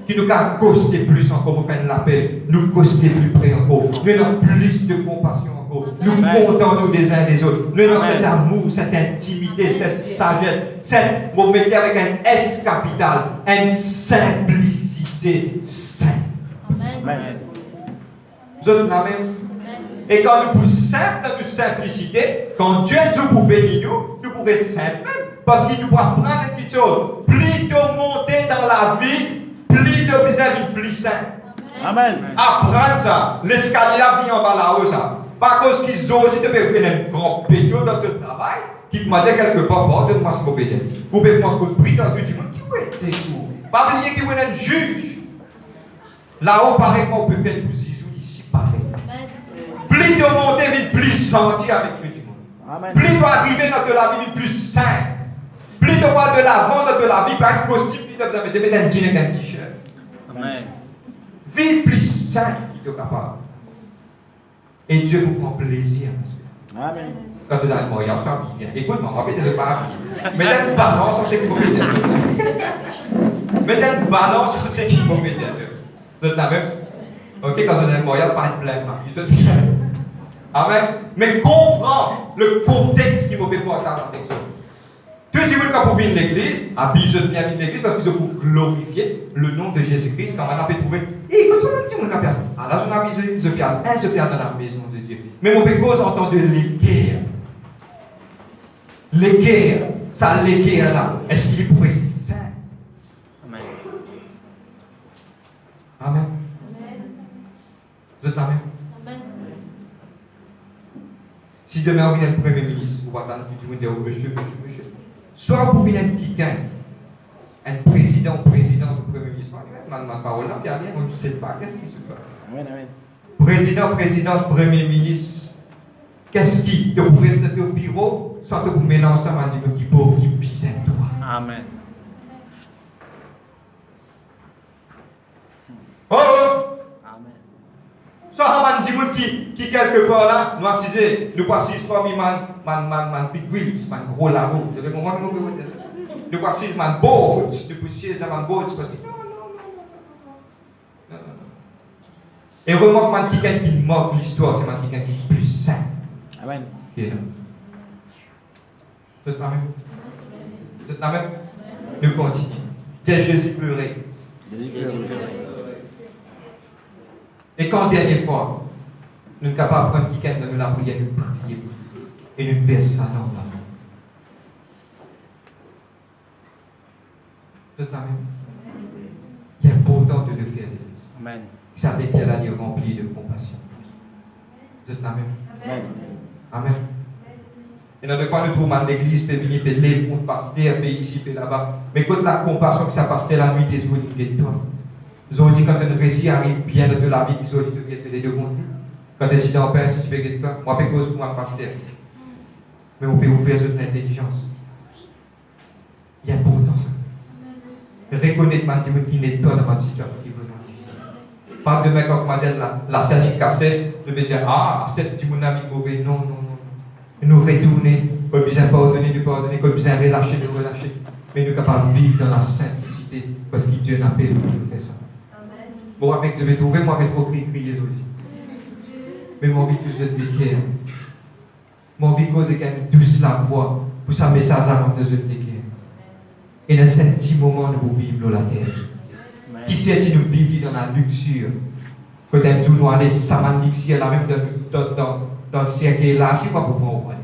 Qui nous a costé plus encore pour faire l'appel, nous coster plus près encore, nous avons plus de compassion encore, nous comptons nous des uns des autres, nous avons cet amour, cette intimité, cette sagesse, cette, vous mettez avec un S capital, une simplicité sainte. Amen. Vous êtes amen? Et quand nous poussons simple dans notre simplicité, quand Dieu nous pour bénir nous pourrons être simple même. Parce qu'il nous pourra prendre une petite chose. Plus de monter dans la vie, plus de vis-à-vis plus simple. Amen. Apprendre ça. L'escalier là vient en bas là-haut ça. Pas cause qu'ils osent te faire un grand pétio dans ton travail, qui te m'a dit quelque part, bon, de moi ce qu'on peut dire. Vous pouvez penser que pris dans tout le monde, qui peut être tout. Pas oublier qu'il y a un juge. Là-haut, pareil, on peut faire pour Zizou ici, pareil. Plus de monter, vite plus senti avec tout le monde. Amen. Plus de arriver dans la vie, vite plus simple. Plus de voir de l'avant dans la vie, par un costume, plus de mettre un jean et un t-shirt. Amen. Vive plus simple qui est capable. Et Dieu vous prend plaisir. Amen. Quand tu as le moyen, sois bien. Écoute-moi, on va faire des pas. Mettez une balance sur ce qui vous médiateur. Mettez une balance sur ce qui vous médiateur. Vous êtes la même? Ok, quand vous avez le moyen, c'est pas une plainte. Amen. Mais comprends le contexte qui vous fait pour entendre la texte. Tout le monde quand vous venez de l'église, habillez bien de l'église parce qu'ils ont pour glorifier le nom de Jésus-Christ. Quand on a pu trouver, et quand on a dit, on a perdu. Alors, on a mis je perds dans la maison de Dieu. Mais mon cause entend de l'équerre. L'équerre, ça l'équerre là. Est-ce qu'il pourrait saint? Amen. Amen. Vous êtes amen? Si demain on vient le Premier ministre, vous attendre tout le monde dire monsieur. Soit vous venez quelqu'un, un président du Premier ministre, ma parole là, il n'y a rien, on ne sait pas qu'est-ce qui se passe. Amen. Amen. Président, Premier ministre, qu'est-ce qui te vous rester au bureau, soit vous mélangez ça, on dit qui pauvre, qui pisse toi. Amen. Oh! Amen. Soit on dit qui quelque part là, nous assisons, nous passons parmi man big wheels, man gros labo. Vous avez compris comment vous dites? Nous passons man boards, nous poussons dans man boards parce que non. Et remarque man quelqu'un qui moque l'histoire, c'est man quelqu'un qui est plus sain. Amen. Qui est là. Vous êtes la même? Vous êtes la même? Nous continuons. Jésus pleurait. Et quand dernière fois, nous sommes capables de prendre quelqu'un dans la prière, nous prier et nous verser ça dans la main. Vous êtes la même? Il est important de le faire. Amen. Vous savez qu'elle a dit remplie de compassion. Vous êtes la même? Amen. Amen. Et dans le fois, nous trouvons l'église, peut venir, peut lever, pour pasteur, peut ici, peut là-bas. Mais quand la compassion que ça passe la nuit des autres, de toi. Ils ont dit quand un récit arrive bien de la vie, ils ont dit que les deux contenus. Quand ils sont en paix, si tu peux de toi, moi, je peux cause pour moi, pasteur. Mais on peut ouvrir toute l'intelligence. Il y a important ça. Reconnaître qui n'est pas dans ma situation qui veut dans pas demain quand on dit la scène cassée, je vais dire ah, c'est mon ami mauvais. Non. Nous retourner, qu'on besoin pardonner, qu'on besoin relâcher, de relâcher. Mais nous sommes capables de vivre dans la simplicité parce que Dieu n'a pas de faire ça. Bon, avec je vais trouver, moi, je vais trop crier aussi. Mais mon vie, que je décaire. Mon vie, cause qu'elle douce la voix pour ça message avant de se décaire. Et dans ce petit moment, nous vivons la terre. Qui sait si nous vivons dans la luxure? Peut-être tout nous aller, ça m'a luxure, la même dans ce siècle là, c'est quoi pour moi?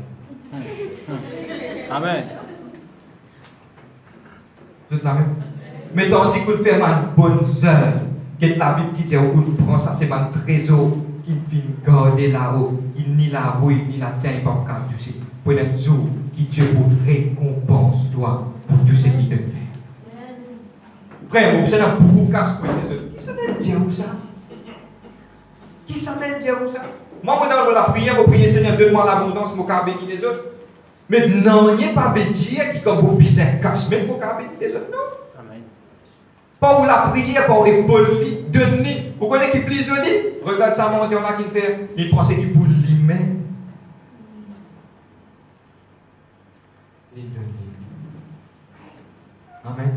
Amen. Vous êtes la même? Mais tandis que vous faites une bonne œuvre, que la Bible qui dit qu'on prend ça, c'est un trésor qui vient garder là-haut, qui ni la rouille, ni la terre, pas comme tout ça. Pour un jour, qui Dieu vous récompense, toi, pour tout ce qu'il te fait. Frère, vous savez, pour casse pour les autres. Qui s'appelle Dieu ou ça? Qui s'appelle Dieu ou ça? Moi, dans la prière, vous priez, Seigneur, donne-moi l'abondance pour bénir les autres. Mais non, il n'y a pas de dire qui, comme vous pisez un casse, même pour bénir les autres, non? Amen. Pas où la prière, pas où les polis, donner. Vous connaissez qui plie Zoni? Regarde ça, mon Dieu, on a qui fait. Il pensait qu'il pour lui-même. Il donne. Amen.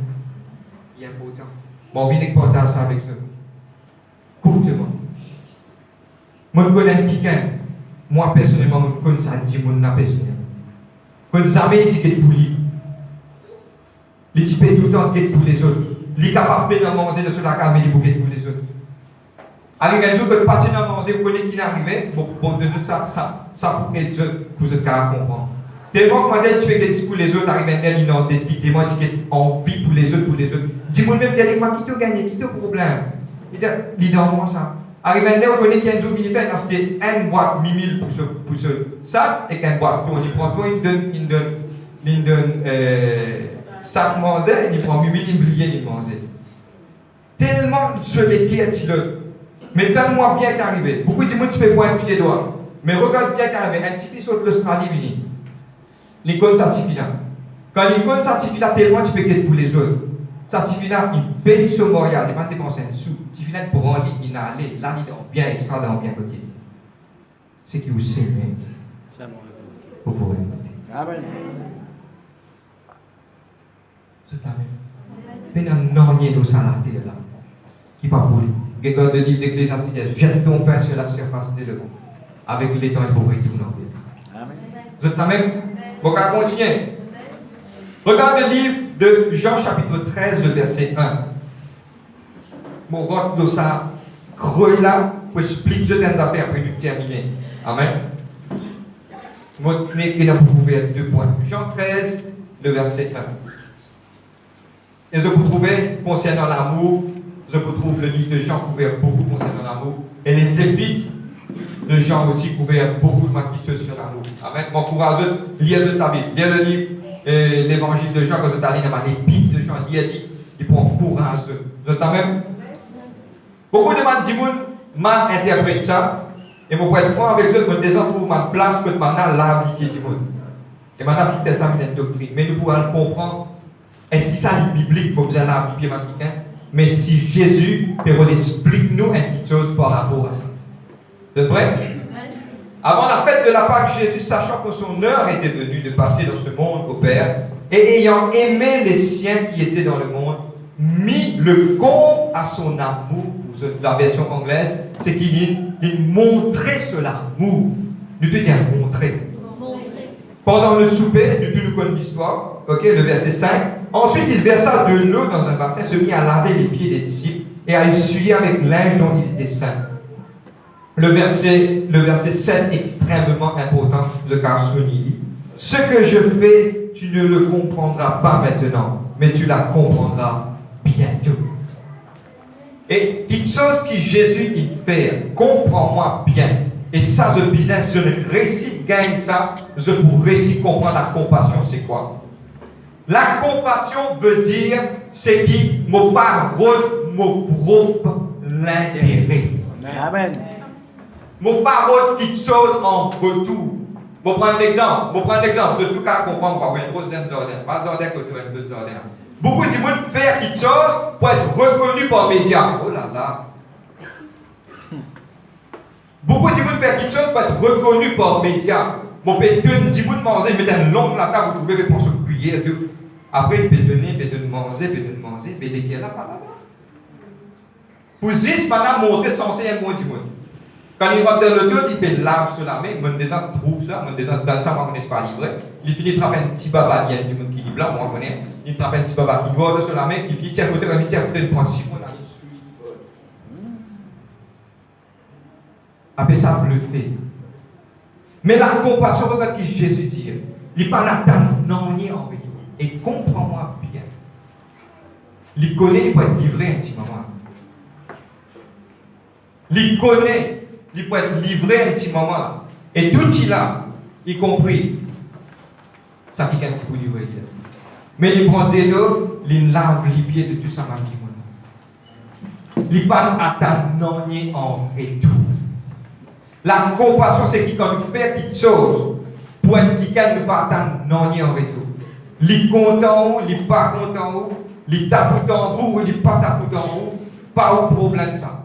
Il est important. Bon, on vient de partager ça avec nous. Écoute-moi. Moi, je connais quelqu'un. Moi, personnellement, je connais ça, je dis, moi, personnellement. Quand jamais il dit qu'il est pour lui. Il dit tout le temps qu'il est pour les autres. Il est capable de manger de la caméra pour qu'il est pour les autres. Arrive un jour que le parti n'a mangé, vous connaissez qui n'est arrivé, bon, de tout ça pour aider pour ce cas comprendre. Tellement que moi, tu fais des discours pour les autres, arrive un tel, il a des moi, qui est en vie pour les autres. Dis-moi même, dis-moi, qui t'a gagné, qui t'a problème. Il dit, il dans moi ça. Arrive un tel, on connaît qu'il y a un jour qui fait, c'était une boîte 1000 pour ce sac, et qu'une boîte. Donc, il prend tout, il donne sac manger, il prend 1000, il oublie, il mange. Tellement se l'équerre, mais donne-moi bien qu'arrivé. Beaucoup de gens, tu peux voir un pied des doigts. Mais regarde bien qu'arrivé. Un petit fils saute l'Australie, vini. L'icône certificat. Quand l'icône certificat, tellement tu peux quitter pour les autres. Certificat, il paye ce moyen, il ne pas dépenser un sou. Certificat, pour aller, il n'a allé, là, il est bien extra, dans bien côté. C'est qui vous sait, mais. Vous pouvez. Amen. C'est la même. Mais non, il y a nos salariés là. Qui pas pour lui. Regarde le livre d'Ecclésiaste qui dit jette ton pain sur la surface de l'eau. Avec les temps, il faut retourner en vie. Amen. Vous êtes là même? Bon, on va continuer. Regarde le livre de Jean chapitre 13, le verset 1. Bon, regarde de ça, creux là, pour expliquer certaines affaires après nous terminer. Amen. Moi, je vais écrire pour ouvrir 2 points. Jean 13, le verset 1. Et je vous trouver concernant l'amour. Je retrouve le livre de Jean couvert beaucoup concernant l'amour. Et les épiques de Jean aussi couverts beaucoup de maquisses sur l'amour. Amen. Mon courage, lisez ta Bible. Lisez le livre, l'évangile de Jean, quand vous allez dans l'épître de Jean, il prend courage. Vous êtes même. Beaucoup de gens disent, man interprète ça. Et moi, pour être franc avec eux, je me disant pour ma place, que maintenant, la vie qui est du monde. Et maintenant, il fait ça, c'est une doctrine. Mais nous pourrons le comprendre. Est-ce que ça est biblique pour vous aller à la Bible africaine? Mais si Jésus explique-nous une petite chose par rapport à ça. Vous êtes prêts? Avant la fête de la Pâque, Jésus, sachant que son heure était venue de passer dans ce monde au Père, et ayant aimé les siens qui étaient dans le monde, mit le comble à son amour. Pour la version anglaise, c'est qu'il montrait son amour. Nous te disons montrer. Pendant le souper, nous connaissons l'histoire, le verset 5. Ensuite, il versa de l'eau dans un bassin, se mit à laver les pieds des disciples et à essuyer avec linge dont il était saint. Le verset 7, extrêmement important de Carsoni. Ce que je fais, tu ne le comprendras pas maintenant, mais tu la comprendras bientôt. Et quelque chose que Jésus il fait, comprends-moi bien. Et ça, je disais, je récite, gagne ça, je pour réciter comprendre la compassion, c'est quoi? La compassion veut dire, c'est qui mon parole, mon propre l'intérêt. Amen. Mon parole, quelque chose en retour. Je prends un exemple. De tout cas, comprendre quoi. Une grosse jardin. Pas de jardin que toi, un peu de jardin. Beaucoup de monde faire quelque chose pour être reconnu par les médias. Oh là là. Beaucoup de monde faire quelque chose pour être reconnu par les médias. Mon père donne 10 de manger, mais dans une longue là, vous trouvez pour se cueillir. Après, il peut donner, mais les qui est là, pas là. Pour juste maintenant montrer censé un mot du monde. Quand il rentre dans le dos, il peut lave sur la main, il des gens trouvent ça, des gens dans ça, moi, on n'est pas livré. Il finit de trapper un petit baba, il y a un petit monde qui est blanc, moi, je connais. Il trappe un petit baba qui doit sur la main, il finit, tiens, il prend 6 fois dans les sous. Après ça, bluffer. Mais la compassion, regarde ce que Jésus dit. Il n'est pas n'attendre non ni en retour. Et comprends-moi bien. Il connaît, il peut être livré un petit moment. Il connaît, il peut être livré un petit moment là. Et tout il a, y compris, ça qui quelqu'un qui peut livrer. Mais il prend des l'eau, il lave les pieds de tout ça, ma petit monde. Il pas attendre non ni en retour. La compassion, c'est qui quand il fait quelque chose, pour être quelqu'un ne pas attendre non ni en retour. Il est content, il n'est pas content, il tapoute en haut, il n'est pas tapoute en haut, pas au problème ça.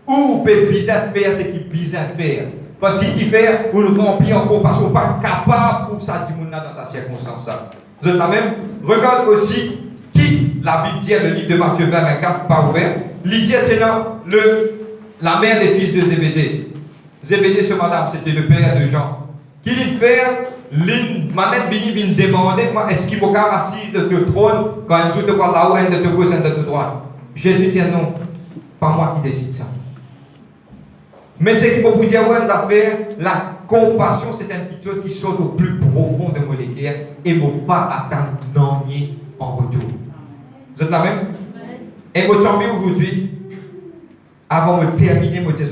Ou peut bien faire ce qu'il peut faire. Parce qu'il dit faire, vous le remplit en compassion, pas capable pour ça, dit dans sa circonstance. Vous êtes la même. Regarde aussi qui la Bible dit, le livre de Matthieu 20, 24, pas ouvert, il dit, la mère des fils de Zébédée. Zébédée, ce madame, c'était le père de Jean. Qui dit faire, manette vini demander, est-ce qu'il faut assis de ton trône quand il te parle là-haut, de te gauche et de te droite. Jésus dit non, pas moi qui décide ça. Mais ce qu'il faut vous dire, la compassion, c'est une petite chose qui saute au plus profond de mon cœur et ne faut pas attendre non en retour. Vous êtes là même? Et votre champion aujourd'hui, avant de terminer, je vais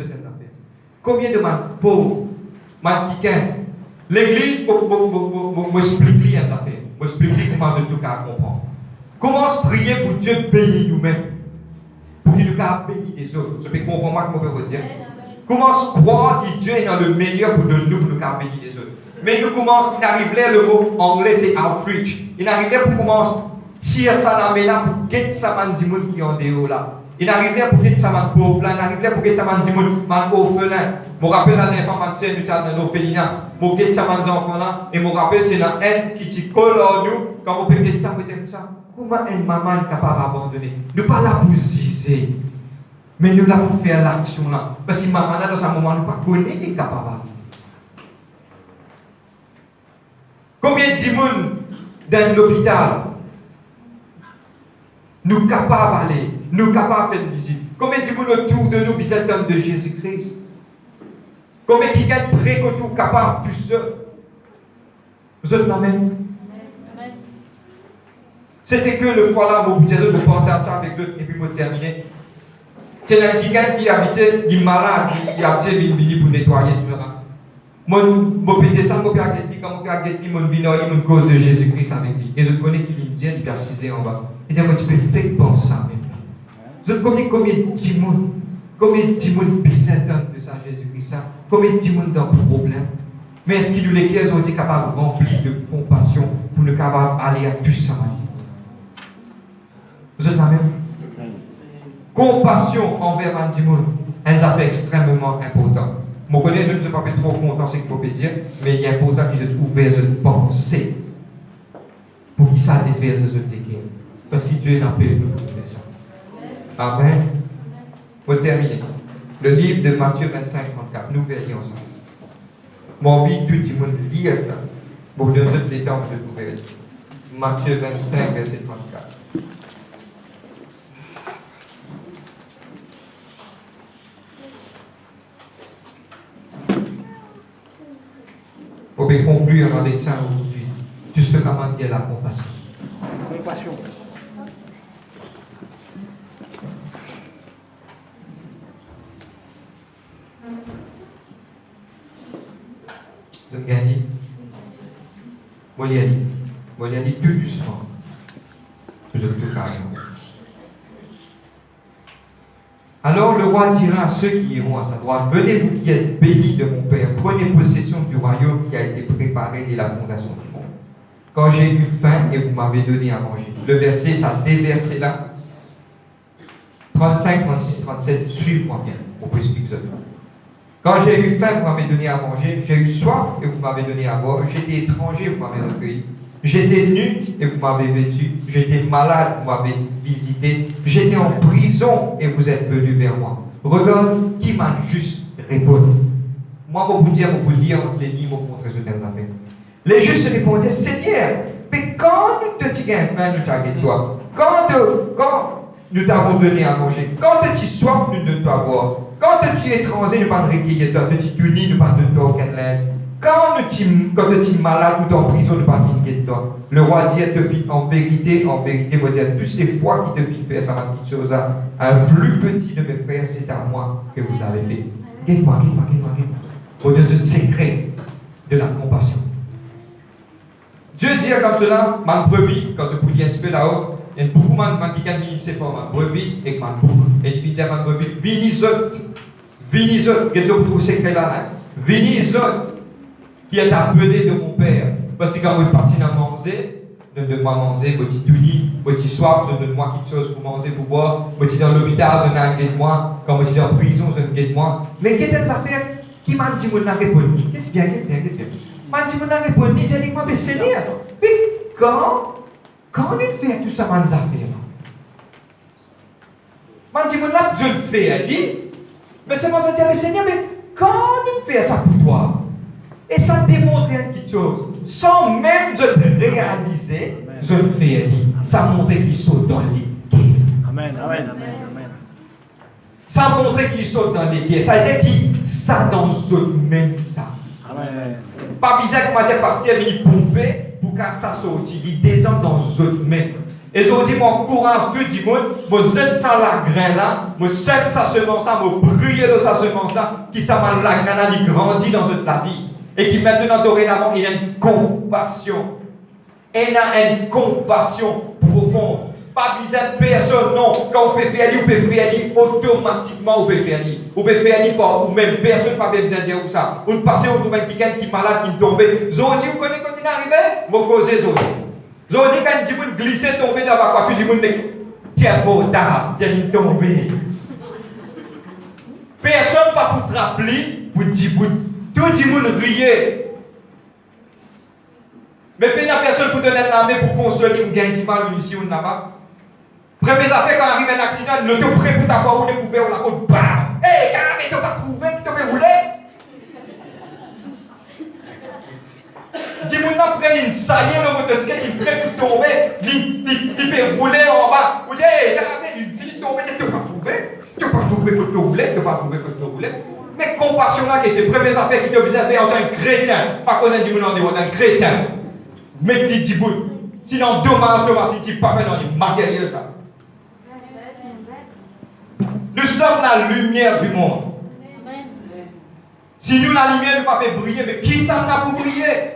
combien de pauvres, l'église, m'explique une affaire. M'explique comment je tout comprendre. Commence à prier pour Dieu bénir nous-mêmes. Pour qu'il nous bénisse les autres. Je peux comprendre ce que je veux dire. Commence à croire que Dieu est dans le meilleur pour nous bénir les autres. Mais nous commençons, il arrive là, le mot anglais c'est outreach. Il arrive là pour commencer à tirer ça là pour guetter ça du monde qui est en dehors là. Il arrive là pour guetter ça man pauvre là. Il arrive là pour guetter ça du monde man orphelin. Je me rappelle la dernière fois, je suis dans l'orphelinat. Je guette ça man enfants là. Et je me rappelle, c'est dans un qui te colle en nous. Quand on peut guetter ça, on peut dire ça. Comment une maman est capable d'abandonner? Nous ne pas là pour ziser. Mais nous là pour faire l'action là. Parce que maman là dans ce moment, nous ne pas connaître est capable. Combien de gens dans l'hôpital nous capables d'aller, nous capables de faire une visite? Combien de gens autour de nous visiteurs de Jésus-Christ? Combien de gens près que nous capables tout seul? Vous êtes là même? C'était que le fois là, je vous partage ça avec eux et puis pour terminer. C'est un quelqu'un qui habitait, il est malade, il habitait Vini pour nettoyer tout ça. Mon pédé ça, mon père Aguetli, quand mon père Aguetli, mon vino, il me cause de Jésus-Christ avec lui. Et je connais qu'il me dit, il peut assister en bas. Il dit, moi, tu peux faire penser ça même. Je connais combien de timons, besoin de ça, Jésus-Christ, ça. Combien de timons dans le problème. Mais est-ce qu'il nous les caisses ont été capables de remplir de compassion pour nous capables d'aller à tout ça, vous êtes la même? Compassion envers un timon, elle a fait extrêmement important. Je connais, je ne suis pas trop content, c'est ce qu'il faut dire, mais il est important qu'ils soient ouverts de penser pour qu'ils s'en déversent de cœur. Parce que Dieu n'a pas eu de faire ça. Amen. Pour terminer, le livre de Matthieu 25, 34, nous verrions ça. Mon envie tout le monde lire ça pour donner les temps de l'ouvrir. Matthieu 25, verset 34. On peut conclure avec ça aujourd'hui. Juste comment dire la compassion. Compassion. Vous avez gagné. Moi, il y a dit tout doucement. Je le tout carrément. Alors le roi dira à ceux qui iront à sa droite, venez vous qui êtes bénis de mon Père, prenez possession du royaume qui a été préparé dès la fondation du monde. Quand j'ai eu faim et vous m'avez donné à manger. Le verset, ça déversé là. 35, 36, 37, suivez-moi bien. On peut expliquer ça. Quand j'ai eu faim, vous m'avez donné à manger. J'ai eu soif et vous m'avez donné à boire. J'étais étranger, vous m'avez recueilli. J'étais nu et vous m'avez vêtu. J'étais malade, vous m'avez visité. J'étais en prison et vous êtes venu vers moi. Regarde qui m'a juste répondu. Moi, pour vous dire, pour vous lire entre les lignes, pour vous montrer ce qu'elle a fait. Les justes répondaient, Seigneur, mais quand nous te disons faim, nous t'aguetons toi. Quand nous t'avons donné à manger, quand tu soif, nous donnons à boire. Quand tu es étranger, nous ne pas recueillir toi. Quand tu es uni, nous ne pas donner aucun linge. Quand tu es malade ou en prison, nous ne pas donner toi. Le roi dit en vérité, vous êtes tous les fois qui devine faire ça, ma petite chose à un plus petit de mes frères, c'est à moi que vous avez fait. Guette-moi. Au Dieu de secret de la compassion. Dieu dit comme cela, ma brebis, quand je poulie un petit peu là-haut, il y a beaucoup de qui gagnent c'est pas ma brebis et ma brebis. Et il dit à ma brebis, vinisot, que Dieu vous trouve secret là, vinisot, qui est appelé de mon Père. Parce que quand vous êtes parti dans manger, donne-moi manger, vous êtes uni, vous êtes soif, donne-moi quelque chose pour manger, pour boire, vous êtes dans l'hôpital, je n'ai de moi, quand vous êtes en prison, je n'ai de moi. Mais qu'est-ce que cette affaire qui m'a dit, vous n'avez pas répondu? Qu'est-ce bien. M'a dit, vous n'avez pas répondu, j'ai dit, moi, mais Seigneur, mais quand nous faisons tout ça, dans affaires, Je dis, là, Dieu le fait, mais c'est moi qui dis, mais Seigneur, mais quand nous faisons ça pour toi, et ça démontre quelque chose, sans même je le réaliser, je le fais, ça montre qu'il saute dans les guerres. Amen, amen, amen, amen. Ça montre qu'il saute dans les guerres. Ça veut dire qu'il ça dans eux-mêmes ça. Amen. Pas bizarre que m'a dit pasteur, il pompait pour que ça sorte. Il descend dans eux-mêmes. Et je dis, mon courage, tout du monde, moi j'aime ça la graine là, moi j'aime ça semence là, moi brûler de sa semence là, qui ça m'a la graine là, il grandit dans la vie. Et qui maintenant, dorénavant, il a une compassion. Il a une compassion profonde. Pas besoin de personne, non. Quand on peut faire, automatiquement, on peut faire. On peut faire par vous-même. Personne n'a pas besoin de dire ça. On passe au domaine quelqu'un qui est malade, qui est tombé. Zodi, vous connaissez quand il est arrivé? Vous causez Zodi. Zodi, quand il dit glisser, tomber dans la quoi, puis il dit, tiens, bon, d'arbre, tiens, il tombé. Personne pas pour te rappeler, pour dire, tout le monde riait. Mais il n'y a personne pour donner la main pour consoler une gain de mal ici ou là-bas. Première affaire, quand arrive un accident, le tout prêt pour t'avoir roulé pour faire la côte, bam! Hé, carrément, tu n'as pas trouvé que tu avais roulé? Dis-moi, après, une saillie, le motocyclette, il est prêt pour tomber, il fait rouler en bas. Vous dites, hé, carrément, il tombe, tu n'as pas trouvé? Tu n'as pas trouvé que tu roulais, tu n'as pas trouvé que tu roulais. Mais compassion là, qui était première affaire qui te faisait faire en tant que chrétien, pas cause du monde en tant que chrétien. Mais qui dit bout. Sinon, dommage, si tu n'es pas fait dans les matériels, ça. Nous sommes la lumière du monde. Si nous, la lumière, ne peut pas briller, mais qui ça n'a pour briller?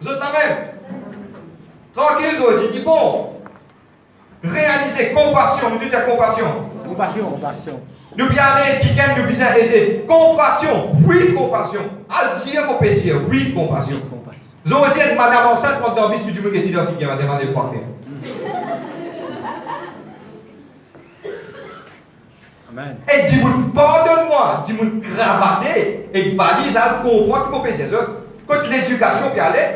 Vous êtes là même? Tranquille, vous dites, bon, réalisez compassion, nous disons compassion. Compassion, compassion. Nous bien aller, quelqu'un nous bien aider. Compassion, oui, compassion. À dire, on peut dire, oui, compassion. Vous avez dit, madame enceinte, quand on a vu, tu me dis, il va demander quoi faire. Amen. Et dis-moi, pardonne-moi, dis-moi, cravater, et valise, à comprendre qu'on peut dire. Quand l'éducation peut aller,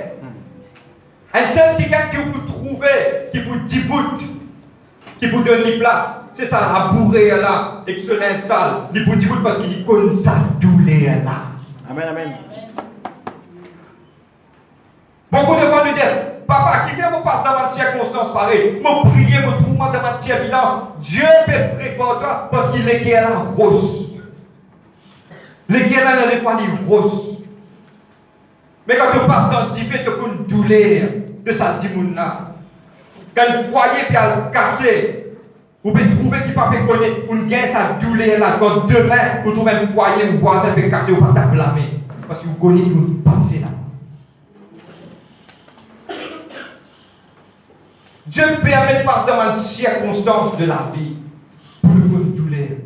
un seul quelqu'un qui peut trouver, qui peut dire bout, qui peut donner place, c'est ça, la bourrée là, et que ce n'est sale, il peut dire bout parce qu'il connaît sa douleur là. Amen, amen. Beaucoup de fois nous disent, papa, qui fait mon passe dans ma circonstance pareille, mon prier, mon troulement dans ma turbulence, Dieu peut préparer toi parce qu'il est guerre là rose. Les guerres là, des fois, ils rose. Mais quand tu passes dans le diffé, tu as une douleur de sa dimoune là. Quand le foyer est cassé, vous pouvez trouver qu'il ne peut pas connaître, vous gagnez sa douleur là. Quand demain, vous trouvez un foyer, vous voisin peut casser, vous ne pouvez pas blâmer. Parce que vous connaissez une passé là. Dieu permet de passer dans une circonstance de la vie pour le bonne douleur.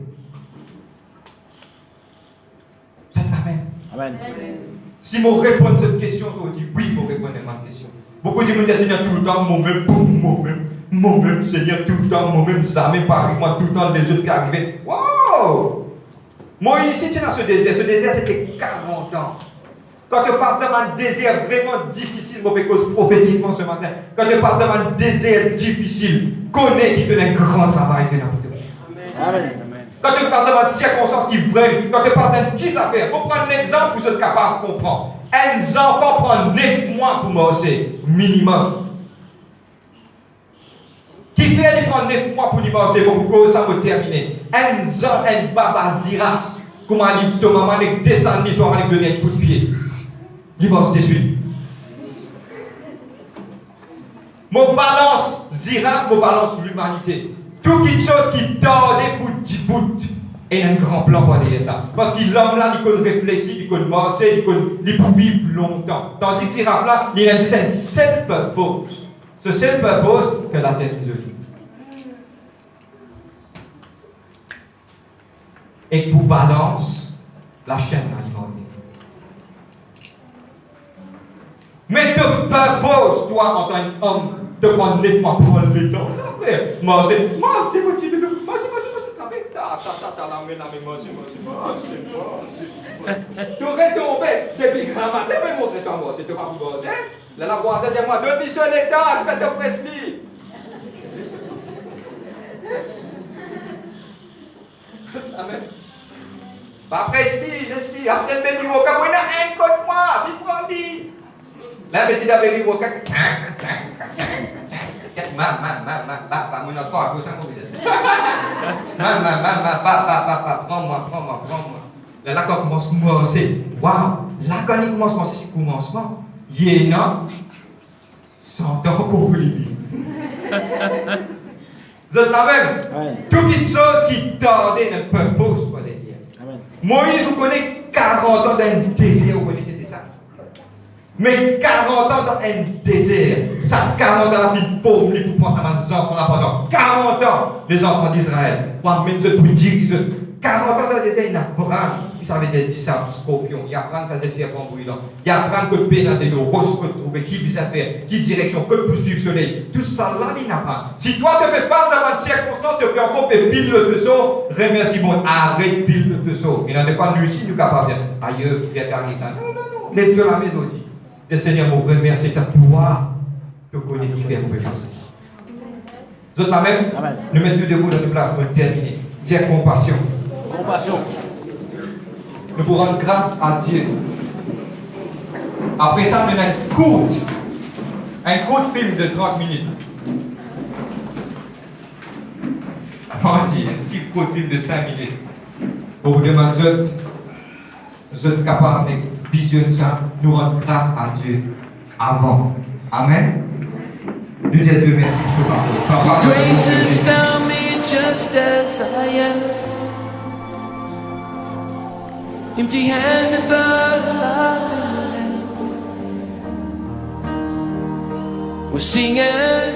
C'est la même. Amen. Si je réponds à cette question, je dis oui, je réponds à ma question. Beaucoup de gens disent Seigneur tout le temps, moi-même, Seigneur tout le temps, moi-même, jamais Paris, moi tout le temps, les autres qui arrivent. Wow! Moi ici, tu as ce désir c'était 40 ans. Quand tu passes dans un désert vraiment difficile, mon cause prophétiquement ce matin, quand tu passes dans un désert difficile, connais qu'il te donne un grand travail de la Amen. Quand tu passes dans une circonstance qui vraie, quand tu passes dans une petite affaire, pour prendre un exemple pour être capable de comprendre. Un enfant prend 9 mois pour marcher, minimum. Qui fait il prend 9 mois pour marcher, pour que ça va terminer. Un baba zira, comment il dit, ce maman, il descend, il va donner un coup de pied. Il marche de suite. Mon balance zira, mon balance l'humanité. Toute chose qui tordait pour Djibouti. Et il y a un grand plan pour dire ça. Parce que l'homme là, il peut réfléchir, il peut marcher, il peut vivre longtemps. Tandis que Ziraf là, il a dit c'est seul purpose. Ce seul purpose fait la tête isolée. Et pour balance, la chaîne alimentaire. Mais te purpose, toi, en tant qu'homme, de prendre 9 mois pour prendre le temps. Moi, c'est mon petit bébé. Moi, tu aurais tombé depuis grand matin, mais montre-toi, moi, c'est pas pour bosser. Là, la voisine dit moi, demi sur l'état, faites de Presley. Amen. Après, Leslie, Astel baby woka, moi, un côté moi, puis prends lui. Là, mais tu as baby woka, moi, notre fois, vous savez, prends-moi. Là, quand on commence à commencer, waouh, là, quand il commence à commencer, c'est commencement. Yéna, sans temps pour lui. Vous êtes la même? Toutes les choses qui tardaient ne peuvent pas se faire. Moïse, vous connaissez 40 ans dans un désert, vous connaissez ça? Mais 40 ans dans un désert, ça 40 ans la vie fournie pour prendre ça des enfants là pendant 40 ans, les enfants d'Israël, pour amener pour diriger. 40 ans dans le désert, ils apprennent, ils savaient des scorpions, ils apprennent ça des serpents brûlants, ils apprennent que pénatrer le rose que trouver, qui vise à faire, qui direction, que poursuivre le soleil. Tout ça là, ils apprennent. Si toi te fais face à une circonstance, tu fais encore pile le teso, remercie mon arrête pile le teso. Et dans des fois, nous ici, nous sommes capables de dire, aïe, qui est arrivé. Non, lève-toi à la maison, dit. Le Seigneur me remercie, à toi, que connais qui fait pour faire ça. Vous êtes la même? Nous mettons debout dans une place pour terminer. Dire compassion. Compassion. Nous vous rendre grâce à Dieu. Après ça, nous avons un court film de 30 minutes. Un petit court film de 5 minutes. Pour vous demander, vous êtes capable de visionner ça, nous rendre grâce à Dieu avant. Amen. Nous disons Dieu merci pour parole. Grace has found me just as I am. Empty handed but love in my hands. We're singing